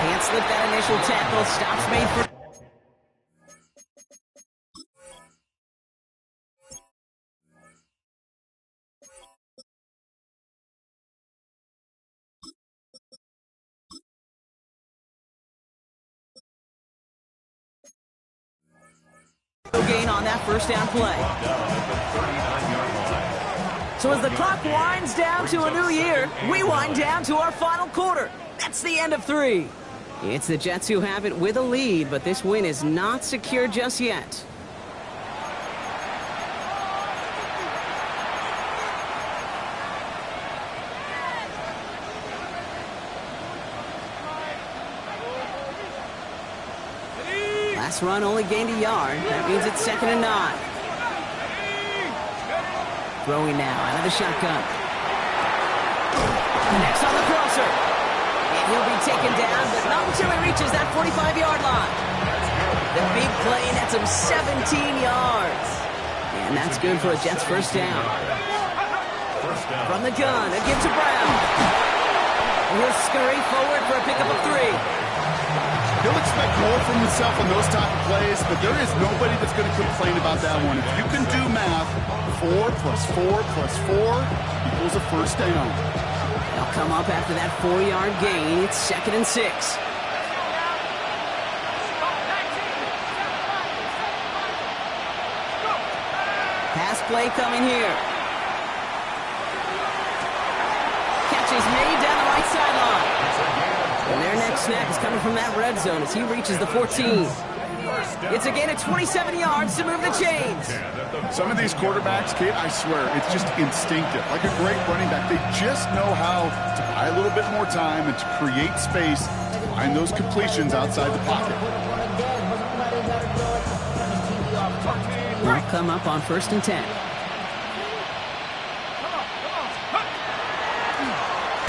Can't slip that initial tackle. Stops made for... gain on that first down play. So as the clock winds down to a new year, we wind down to our final quarter. That's the end of 3. It's the Jets who have it with a lead, but this win is not secure just yet. Last run only gained a yard. That means it's 2nd and 9. Throwing now out of the shotgun. Next on the crosser. And he'll be taken down, but not until he reaches that 45-yard line. The big play nets him 17 yards. And that's good for a Jets first down. From the gun, a give to Brown. He'll scurry forward for a pickup of 3. He'll expect more from himself on those type of plays, but there is nobody that's going to complain about that one. If you can do math, 4 plus 4 plus 4 equals a first down. They'll come up after that 4-yard gain. It's 2nd and 6. Pass play coming here. Catch is made down the right sideline. And their next snap is coming from that red zone as he reaches the 14. It's a gain of 27 yards to move the chains. Some of these quarterbacks, kid, I swear, it's just instinctive. Like a great running back, they just know how to buy a little bit more time and to create space, find those completions outside the pocket. They'll come up on 1st and 10.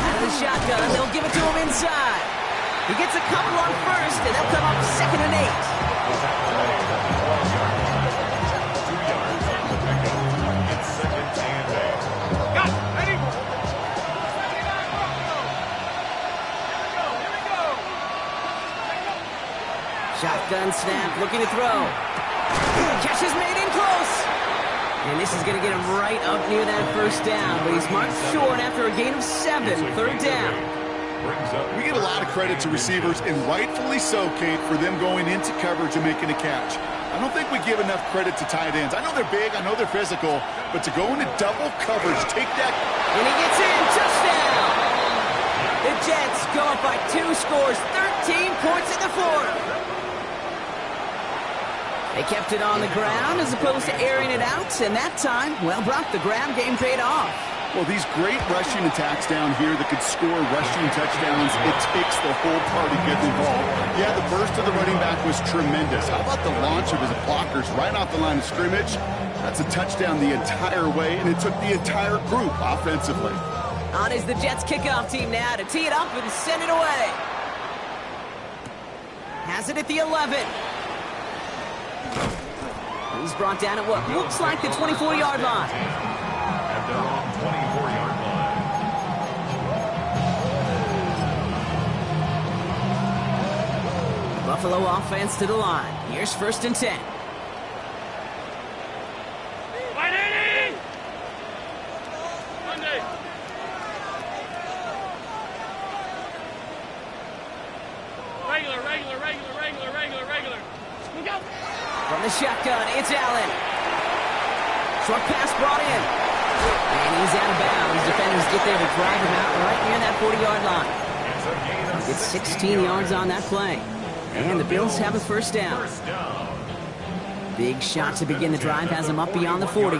Out of the shotgun, they'll give it to him inside. He gets a couple on 1st, and they'll come up 2nd and 8. Shotgun snap, looking to throw. Catch is made in close. And this is going to get him right up near that first down, but he's marked short after a gain of 7, 3rd down. We get a lot of credit to receivers, and rightfully so, Kate, for them going into coverage and making a catch. I don't think we give enough credit to tight ends. I know they're big, I know they're physical, but to go into double coverage, take that. And he gets in, touchdown! The Jets go up by 2 scores, 13 points in the 4th. They kept it on the ground as opposed to airing it out, and that time, well, Brock, the ground game paid off. Well, these great rushing attacks down here that could score rushing touchdowns, it takes the whole party getting involved. Yeah, the burst of the running back was tremendous. How about the launch of his blockers right off the line of scrimmage? That's a touchdown the entire way, and it took the entire group offensively. On is the Jets kickoff team now to tee it up and send it away. Has it at the 11. He's brought down at what looks like the 24-yard line. At their own 24-yard line. Buffalo offense to the line. Here's 1st and 10. From the shotgun, it's Allen. Short pass brought in. And he's out of bounds. Defenders get there to drive him out right near that 40-yard line. It's 16 yards on that play. And the Bills have a 1st down. Big shot to begin the drive has him up beyond the 40.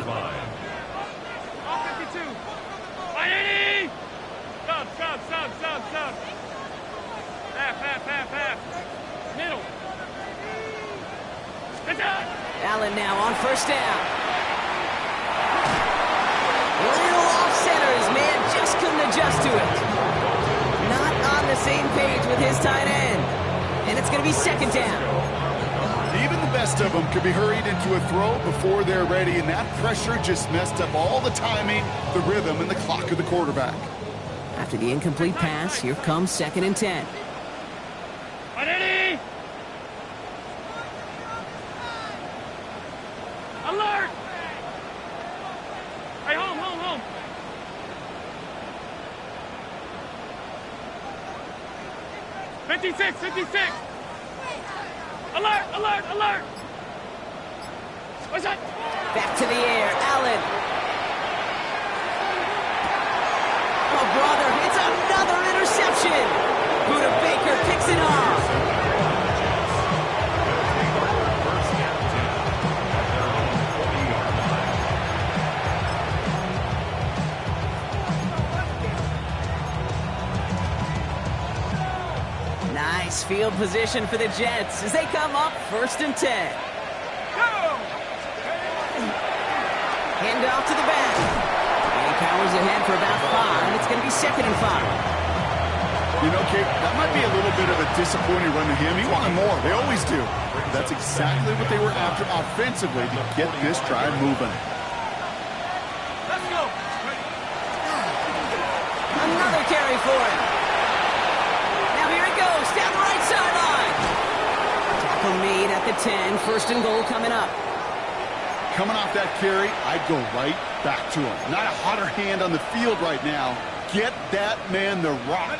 Middle. Allen now on 1st down. A little off center. His man just couldn't adjust to it. Not on the same page with his tight end. And it's going to be 2nd down. Even the best of them could be hurried into a throw before they're ready, and that pressure just messed up all the timing, the rhythm, and the clock of the quarterback. After the incomplete pass, here comes 2nd and 10. Alert! Hey, home. 56. Alert! What's that? Back to the air, Allen. Oh, brother, it's another interception. Buda Baker picks it off. Nice field position for the Jets as they come up 1st and 10. Hand off to the back. And he powers ahead for about 5. It's going to be 2nd and 5. You know, Kate, that might be a little bit of a disappointing run to him. He wanted more. They always do. That's exactly what they were after offensively to get this drive moving. Let's go. Another carry for him. Now here it goes down the right sideline. Tackle made at the 10. 1st and goal coming up. Coming off that carry, I'd go right back to him. Not a hotter hand on the field right now. Get that man the rock.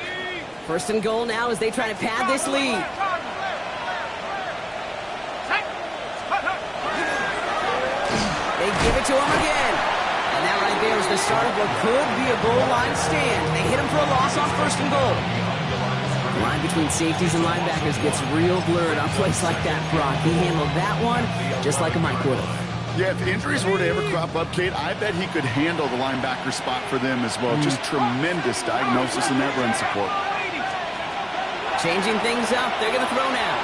1st and goal now as they try to pad this lead. They give it to him again. And that right there is the start of what could be a goal line stand. They hit him for a loss on 1st and goal. The line between safeties and linebackers gets real blurred on plays like that, Brock. He handled that one just like a Mike would have. Yeah, if injuries were to ever crop up, Kate, I bet he could handle the linebacker spot for them as well. Just tremendous diagnosis in that run support. Changing things up. They're going to throw now.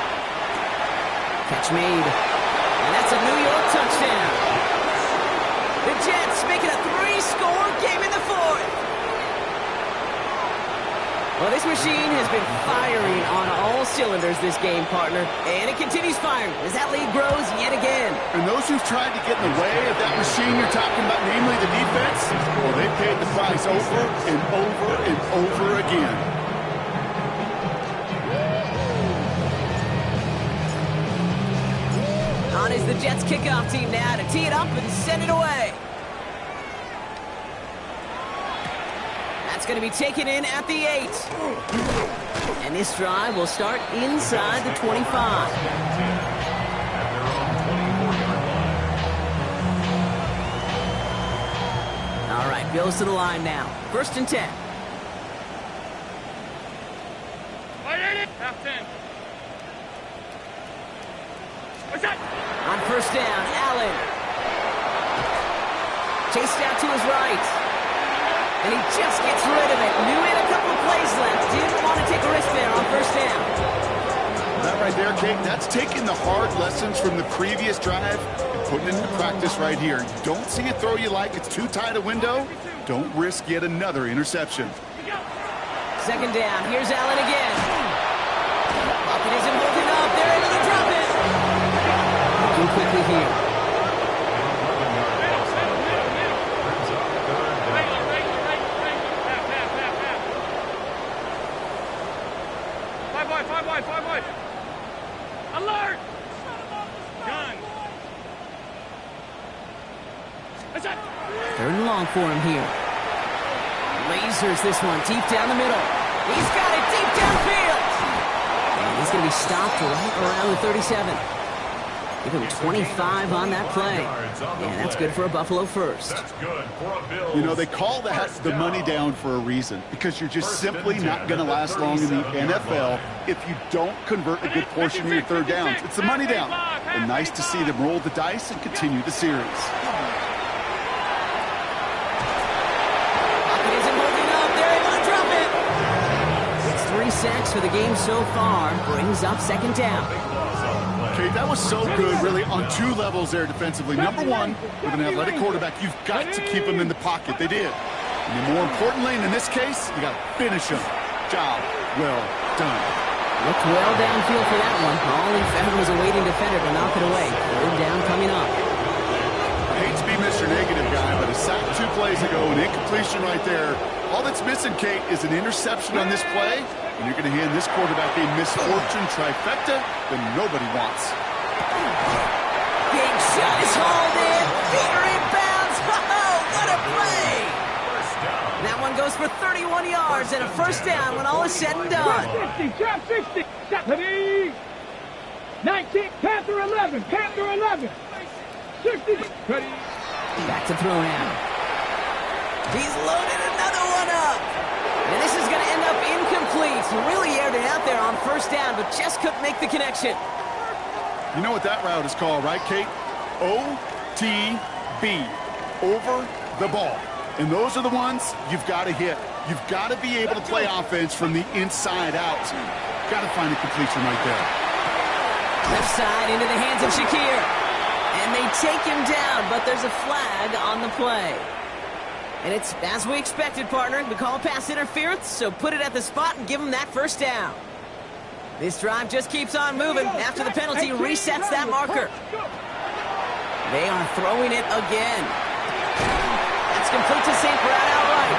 Catch made. And that's a New York touchdown. The Jets making a 3-score game in the 4th. Well, this machine has been firing on all cylinders this game, partner. And it continues firing as that lead grows yet again. And those who've tried to get in the way of that machine you're talking about, namely the defense, well, they paid the price over and over and over again. On is the Jets kickoff team now to tee it up and send it away. That's going to be taken in at the 8. And this drive will start inside the 25. All right, Bills to the line now. 1st and 10. Half 10. What's that? On first down. Allen. Chased out to his right. And he just gets rid of it. Knew he had a couple of plays left. Didn't want to take a risk there on first down. That right there, Kate, that's taking the hard lessons from the previous drive and putting it into practice right here. You don't see a throw you like, it's too tight a window. Don't risk yet another interception. Second down. Here's Allen again. Pocket isn't holding up. They're able to drop it. Looking quickly here. Five wide. Alert! Gun. Third and long for him here. Lasers this one deep down the middle. He's got it deep downfield. And he's going to be stopped right around the 37. Give him 25 on that play. And that's good for a Buffalo first. That's good for a Bills. You know, they call that the money down for a reason, because you're just simply not going to last long in the NFL if you don't convert a good portion of your third downs. It's the money down. And nice to see them roll the dice and continue the series. Pocket isn't holding up. They're able to drop it. It's 3 sacks for the game so far. Brings up second down. Okay, that was so good, really, on two levels there defensively. Number one, with an athletic quarterback, you've got to keep him in the pocket. They did. And more importantly, and in this case, you got to finish him. Job well done. Looked well downfield for that one. All he found was a waiting defender to knock it away. Third down coming up. I hate to be Mr. Negative guy, but a sack 2 plays ago, an incompletion right there. All that's missing, Kate, is an interception on this play. And you're going to hand this quarterback a misfortune trifecta that nobody wants. Big shot is hauled in. Peter inbounds. Oh, what a play. That one goes for 31 yards and a first down when all is said and done. Trap 60. Stop. Ready. 19. Panther 11. Panther 11. 60. Ready. Back to throw now. He's loaded another one up. And this is going to end up incomplete. He really aired it out there on first down, but just couldn't make the connection. You know what that route is called, right, Kate? OTB, over the ball. And those are the ones you've got to hit. You've got to be able to play offense from the inside out. Got to find a completion right there. Left side into the hands of Shakir. And they take him down, but there's a flag on the play. And it's as we expected, partner. We call pass interference, so put it at the spot and give him that first down. This drive just keeps on moving after the penalty resets that marker. They are throwing it again. That's complete to St. Brown outright.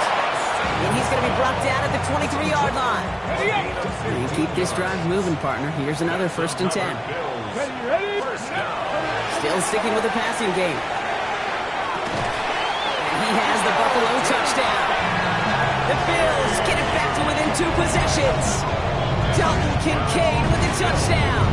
And he's going to be brought down at the 23-yard line. And you keep this drive moving, partner. Here's another 1st and 10. Still sticking with the passing game. He has the Buffalo touchdown. The Bills get it back to within 2 possessions. Dalton Kincaid with the touchdown.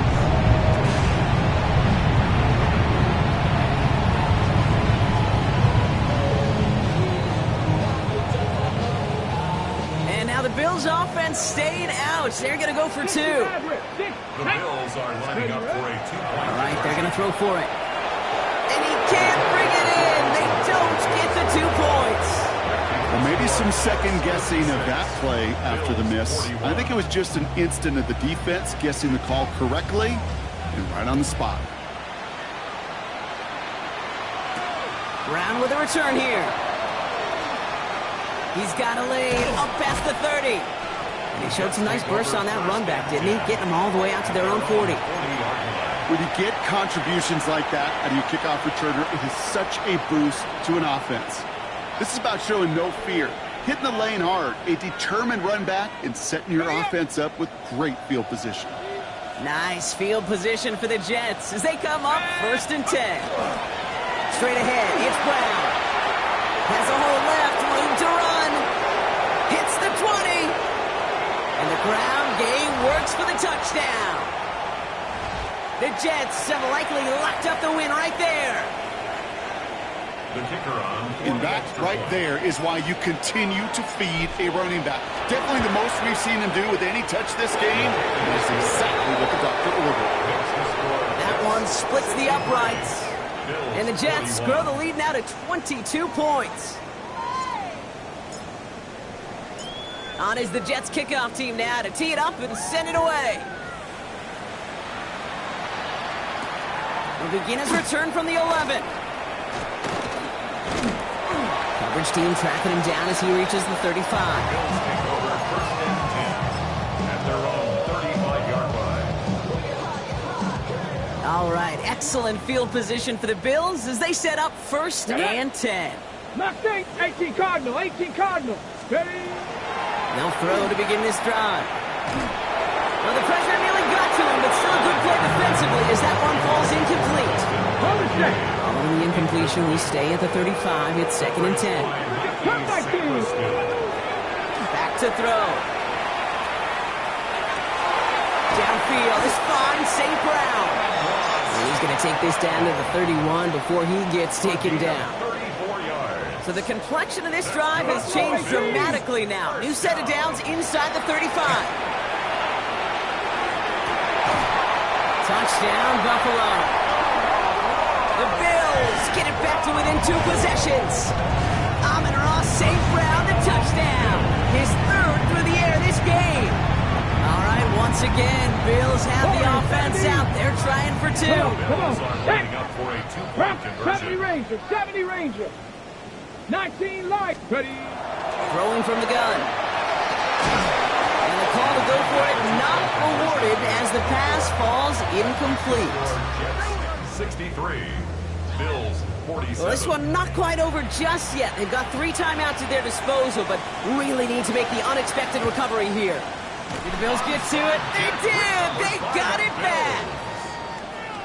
And now the Bills offense staying out. They're going to go for 2. The Bills are lining up for a 2-point. All right, they're going to throw for it. And he can't bring it in. They don't get the 2 points. Well, maybe some second guessing of that play after the miss. I think it was just an instant of the defense guessing the call correctly and right on the spot. Brown with a return here. He's got a lane up past the 30. And he showed some nice bursts on that run back, didn't he? Getting them all the way out to their own 40. When you get contributions like that out of your kickoff returner, it is such a boost to an offense. This is about showing no fear, hitting the lane hard, a determined run back, and setting your offense up with great field position. Nice field position for the Jets as they come up 1st and 10. Straight ahead, it's Brown. Has a hole left, room to run. Hits the 20. And the ground game works for the touchdown. The Jets have likely locked up the win right there. The kicker on. And that right there is why you continue to feed a running back. Definitely the most we've seen him do with any touch this game. And that's exactly what the doctor ordered. That one splits the uprights. And the Jets grow the lead now to 22 points. On is the Jets kickoff team now to tee it up and send it away. The beginners return from the 11. Coverage team tracking him down as he reaches the 35. All right, excellent field position for the Bills as they set up 1st and 10. Knocked 18 Cardinal, 18 Cardinal. Ready? They'll throw to begin this drive. Well, the pressure nearly got to him, but still a good play defensively as that one falls incomplete. Following the incompletion, we stay at the 35. It's 2nd and 10. Back to throw. Downfield is fine, St. Brown. And he's going to take this down to the 31 before he gets taken down. So the complexion of this drive has changed dramatically now. New set of downs inside the 35. Touchdown, Buffalo. The Bills get it back to within 2 possessions. Amon-Ra St. Brown, the touchdown. His 3rd through the air this game. All right, once again, Bills have the offense out. They're trying for 2. Come on. 70 Ranger, 70 Ranger. 19 light. Ready? Throwing from the gun. And the call to go for it not awarded as the pass falls incomplete. 63. Bills 47. Well, this one not quite over just yet. They've got 3 timeouts at their disposal, but really need to make the unexpected recovery here. Did the Bills get to it? They did! They got it back!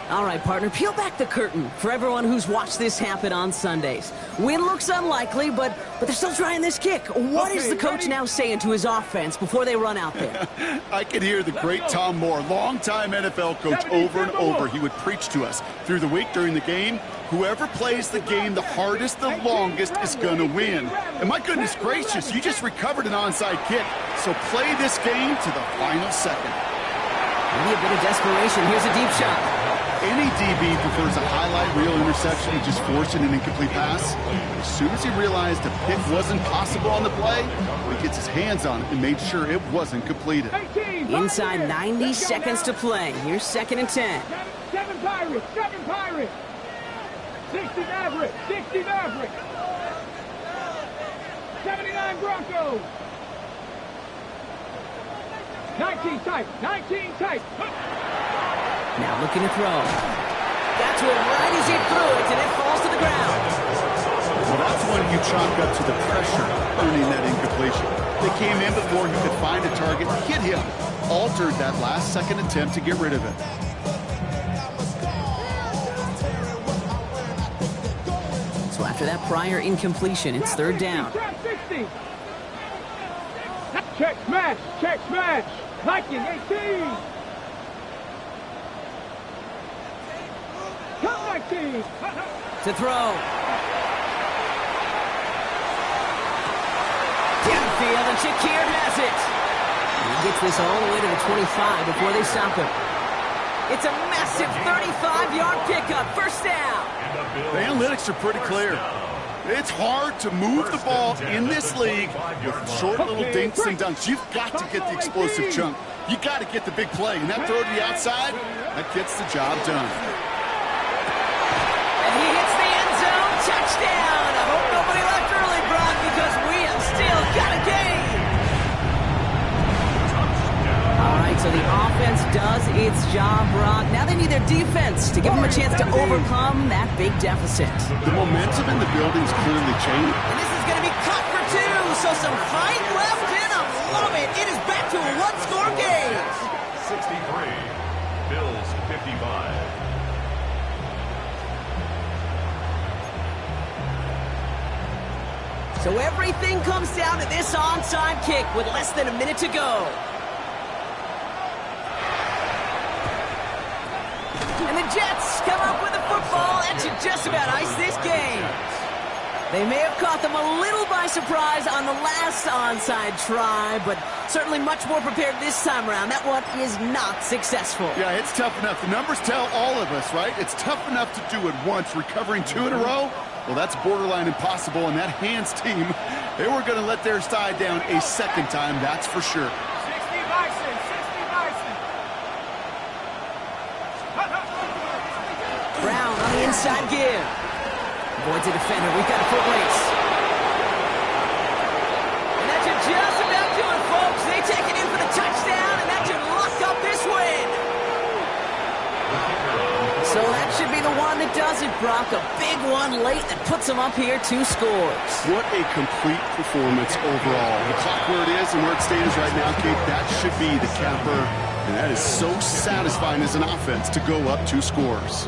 All right, partner, peel back the curtain for everyone who's watched this happen on Sundays. Win looks unlikely, but they're still trying this kick. What is the coach now saying to his offense before they run out there? I could hear the great Tom Moore, longtime NFL coach, over and over. He would preach to us through the week during the game. Whoever plays the game the hardest, the longest, is going to win. And my goodness gracious, you just recovered an onside kick. So play this game to the final second. Maybe a bit of desperation. Here's a deep shot. Any DB prefers a highlight reel interception to just forcing an incomplete pass. As soon as he realized a pick wasn't possible on the play, he gets his hands on it and made sure it wasn't completed. Inside 90 seconds to play. Here's 2nd and 10. 7 Pirates, 7 Pirates. 60 Maverick, 60 Maverick. 79 Broncos. 19 tight, 19 tight. Now looking to throw. Got to it right as he threw it, and it falls to the ground. Well, that's when you chalk up to the pressure earning that incompletion. They came in before he could find a target, hit him, altered that last second attempt to get rid of it. So after that prior incompletion, it's 3rd down. Check smash, check smash. Viking 18. Come 19. To throw. Downfield, and Shakir has it. He gets this all the way to the 25 before they stop him. It's a massive 35-yard pickup. 1st down. The analytics are pretty clear. It's hard to move the ball in this league with short little dinks and dunks. You've got to get the explosive chunk. You got to get the big play. And that throw to the outside, that gets the job done. And he hits the end zone. Touchdown. I hope nobody left early, Brock, because we have still got a game. All right, so the offense does its job, Brock. Now they need their defense to give them a chance to overcome that big deficit. The momentum in the building's clearly changed. And this is going to be cut for 2, so some fight left in them. Love it. It is back to a one-score game. 63. Bills 55. So everything comes down to this onside kick with less than a minute to go. And the Jets come up with the football and should just about ice this game. They may have caught them a little by surprise on the last onside try, but certainly much more prepared this time around. That one is not successful. Yeah, it's tough enough. The numbers tell all of us, right? It's tough enough to do it once. Recovering 2 in a row, well, that's borderline impossible. And that Hands team, they were going to let their side down a second time, that's for sure. 60 Bison, 60 Bison. Brown on the inside give. Avoids a defender. We've got a foot race. And that should just about do it, folks. They take it in for the touchdown, and that should lock up this win. So that should be the one that does it, Brock. A big one late that puts them up here 2 scores. What a complete performance overall. The clock where it is and where it stands right now, Kate, that should be the capper. And that is so satisfying as an offense to go up 2 scores.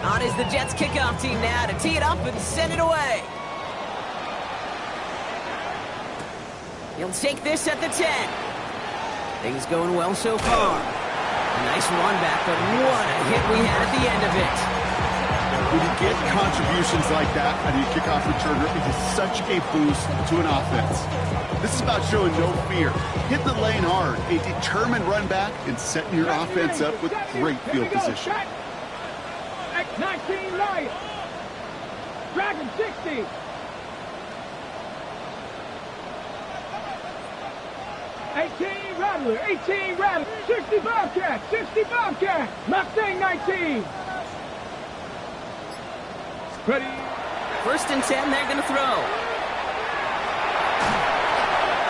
On is the Jets kickoff team now to tee it up and send it away. He'll take this at the 10. Things going well so far. A nice run back, but what a hit we had at the end of it. When you get contributions like that out of your kickoff returner, it is such a boost to an offense. This is about showing no fear, hitting the lane hard, a determined run back, and setting your offense up with great field position. 19 Lions. Dragon 60. Rattler, 18 Rattler, 60 Bobcat, 60 Bobcat, Mustang 19. Ready. 1st and 10, they're going to throw.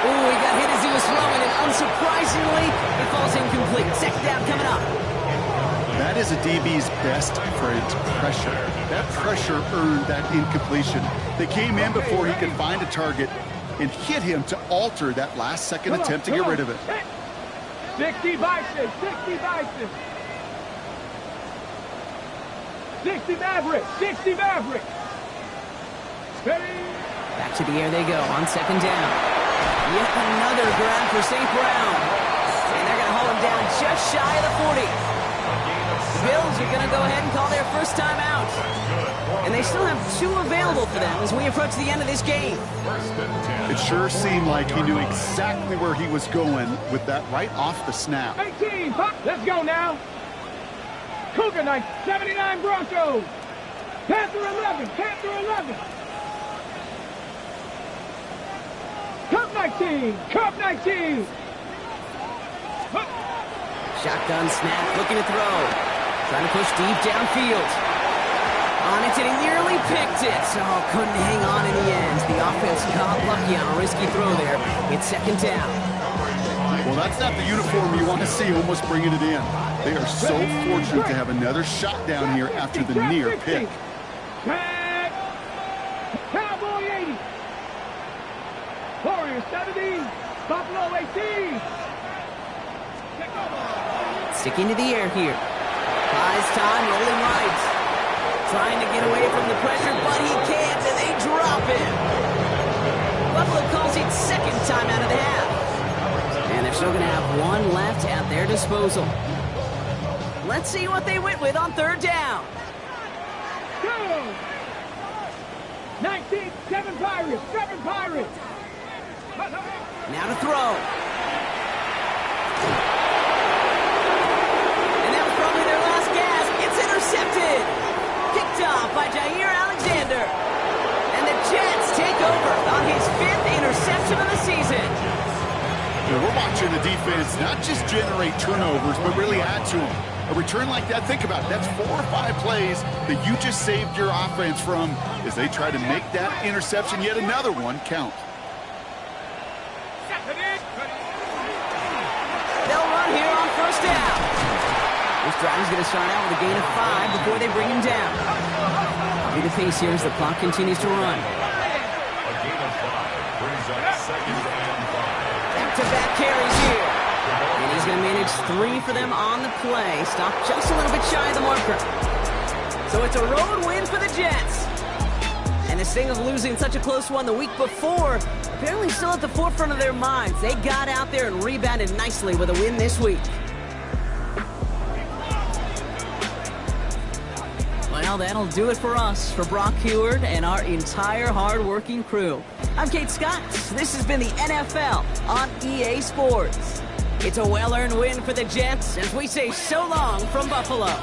Ooh, he got hit as he was throwing, and unsurprisingly, it falls incomplete. 2nd down coming up. That is a DB's best friend, pressure. That pressure earned that incompletion. They came in before he could find a target and hit him to alter that last-second attempt to get rid of it. 60 Bison, 60 Bison. 60 Maverick, 60 Maverick. Ready. Back to the air they go on 2nd down. Yet another grab for St. Brown. And they're going to hold him down just shy of the 40. Bills are going to go ahead and call their first time out. And they still have 2 available for them as we approach the end of this game. It sure seemed like he knew exactly where he was going with that right off the snap. 18, let's go now. Cougar 79 Broncos. Panther 11, Panther 11. Cup 19, Cup 19. Shotgun snap, looking to throw. Trying to push deep downfield. On it, and he nearly picked it. Oh, couldn't hang on in the end. The offense got lucky on a risky throw there. It's 2nd down. Well, that's not the uniform you want to see almost bringing it in. They are so fortunate to have another shot down here after the near pick. Cowboy 80. Warrior 70. Buffalo 18. Sticking to the air here. Buys time, rolling right. Trying to get away from the pressure, but he can't, and they drop him. Buffalo calls it 2nd time out of the half. And they're still going to have 1 left at their disposal. Let's see what they went with on 3rd down. Go! 19, 7 Pirates, 7 Pirates. Now to throw. Intercepted. Picked off by Jair Alexander. And the Jets take over on his 5th interception of the season. Yeah, we're watching the defense not just generate turnovers, but really add to them. A return like that, think about it. That's 4 or 5 plays that you just saved your offense from as they try to make that interception, yet another one, count. They'll run here on 1st down. This drive is going to start out with a gain of 5 before they bring him down. Be the pace here as the clock continues to run. A gain of 5 brings up 2nd and 5. Back-to-back carries here. And he's going to manage 3 for them on the play. Stopped just a little bit shy of the marker. So it's a road win for the Jets. And this thing of losing such a close one the week before, apparently still at the forefront of their minds. They got out there and rebounded nicely with a win this week. Well, that'll do it for us, for Brock Heward and our entire hard-working crew. I'm Kate Scott. This has been the NFL on EA Sports. It's a well-earned win for the Jets as we say so long from Buffalo.